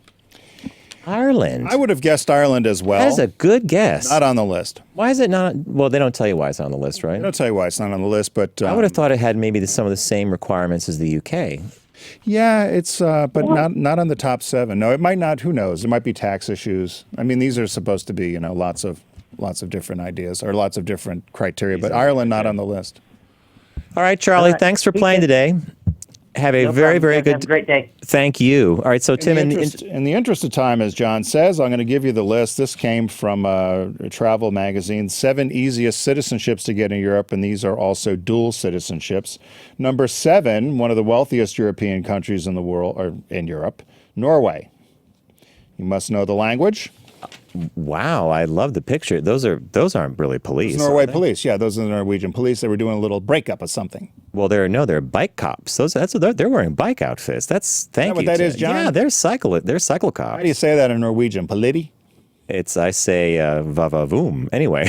Speaker 5: Ireland?
Speaker 4: I would have guessed Ireland as well.
Speaker 5: That is a good guess.
Speaker 4: Not on the list.
Speaker 5: Why is it not? Well, they don't tell you why it's on the list, right?
Speaker 4: They don't tell you why it's not on the list, but...
Speaker 5: I would have thought it had maybe some of the same requirements as the UK.
Speaker 4: Yeah, it's but not on the top 7. No, it might not. Who knows? There might be tax issues. I mean, these are supposed to be, lots of different ideas or lots of different criteria, but Ireland not on the list.
Speaker 5: All right, Charlie, thanks for playing today. Have a very good...
Speaker 18: Have a great day.
Speaker 5: Thank you. All right, so Tim...
Speaker 4: In the interest of time, as John says, I'm going to give you the list. This came from Travel Magazine, 7 easiest citizenships to get in Europe, and these are also dual citizenships. Number 7, one of the wealthiest European countries in the world, or in Europe, Norway. You must know the language.
Speaker 5: Wow, I love the picture. Those aren't really police.
Speaker 4: Those Norway police, yeah, those are the Norwegian police. They were doing a little breakup of something.
Speaker 5: Well, they're bike cops. They're wearing bike outfits. Thank you.
Speaker 4: What that is, John?
Speaker 5: Yeah, they're cycle cops.
Speaker 4: How do you say that in Norwegian? Politi?
Speaker 5: I say va-va-voom. Anyway.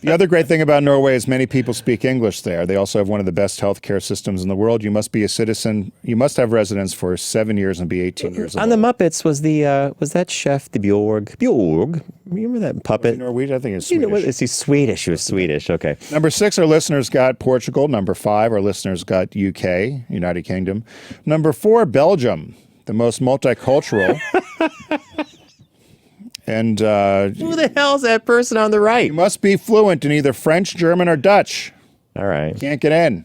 Speaker 4: The other great thing about Norway is many people speak English there. They also have one of the best healthcare systems in the world. You must be a citizen. You must have residence for 7 years and be 18 years old.
Speaker 5: On the Muppets was that chef the Bjorg? Remember that puppet?
Speaker 4: Norwegian? I think it's Swedish.
Speaker 5: Is he Swedish? He was Swedish. Okay.
Speaker 4: Number 6, our listeners got Portugal. Number 5, our listeners got UK, United Kingdom. Number 4, Belgium, the most multicultural. And
Speaker 5: who the hell's that person on the right?
Speaker 4: You must be fluent in either French, German, or Dutch.
Speaker 5: All right.
Speaker 4: Can't get in.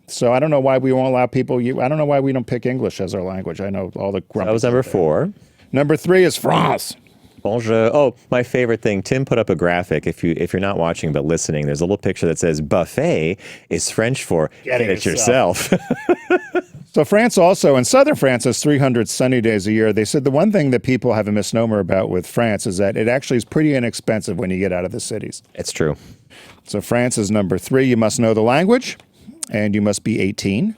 Speaker 4: So I don't know why we won't allow people. I don't know why we don't pick English as our language. I know all the grumpy.
Speaker 5: That was number 4.
Speaker 4: Number 3 is France.
Speaker 5: Bonjour. Oh, my favorite thing. Tim put up a graphic. If you're not watching but listening, there's a little picture that says buffet is French for get it yourself.
Speaker 4: So France also, and southern France has 300 sunny days a year. They said the one thing that people have a misnomer about with France is that it actually is pretty inexpensive when you get out of the cities.
Speaker 5: It's true.
Speaker 4: So France is number 3. You must know the language, and you must be 18.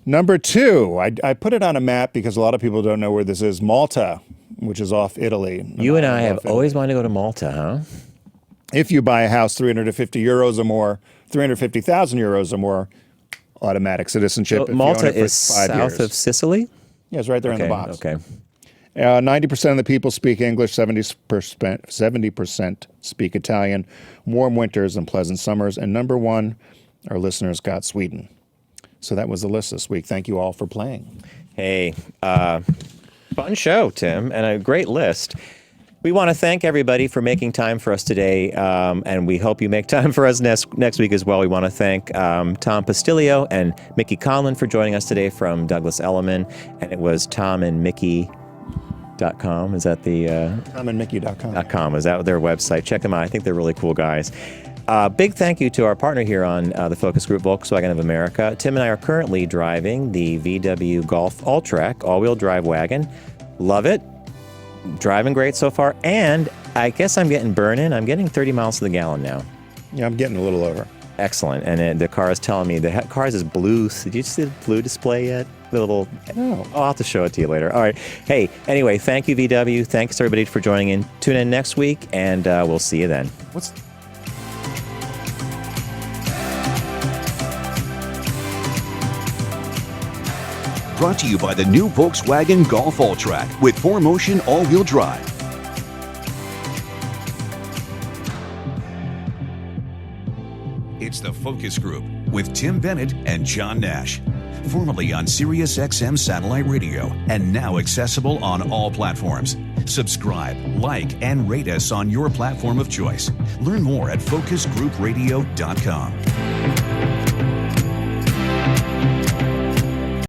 Speaker 4: Number 2, I put it on a map because a lot of people don't know where this is. Malta, which is off Italy.
Speaker 5: You and I have always wanted to go to Malta, huh?
Speaker 4: If you buy a house 350 euros or more, 350,000 euros or more, automatic citizenship.
Speaker 5: So Malta is south of Sicily?
Speaker 4: Yeah, it's right there in the box.
Speaker 5: Okay.
Speaker 4: 90% of the people speak English, 70% speak Italian, warm winters and pleasant summers. And number 1, our listeners got Sweden. So that was the list this week. Thank you all for playing.
Speaker 5: Hey, fun show, Tim, and a great list. We want to thank everybody for making time for us today, and we hope you make time for us next week as well. We want to thank Tom Postilio and Mickey Conlon for joining us today from Douglas Elliman, and it was tomandmickey.com. Is that the...
Speaker 4: tomandmickey.com.
Speaker 5: Is that their website? Check them out. I think they're really cool guys. Big thank you to our partner here on the Focus Group, Volkswagen of America. Tim and I are currently driving the VW Golf All-Track all-wheel drive wagon. Love it. Driving great so far, and I guess I'm getting burn-in. I'm getting 30 miles to the gallon now.
Speaker 4: Yeah, I'm getting a little over.
Speaker 5: Excellent. And the car is telling me, the car is blue. Did you see the blue display yet? The little...
Speaker 4: No.
Speaker 5: I'll have to show it to you later. All right. Hey, anyway, thank you, VW. Thanks, everybody, for joining in. Tune in next week, and we'll see you then.
Speaker 1: Brought to you by the new Volkswagen Golf All-Track with 4Motion all-wheel drive. It's the Focus Group with Tim Bennett and John Nash. Formerly on Sirius XM satellite radio and now accessible on all platforms. Subscribe, like, and rate us on your platform of choice. Learn more at focusgroupradio.com.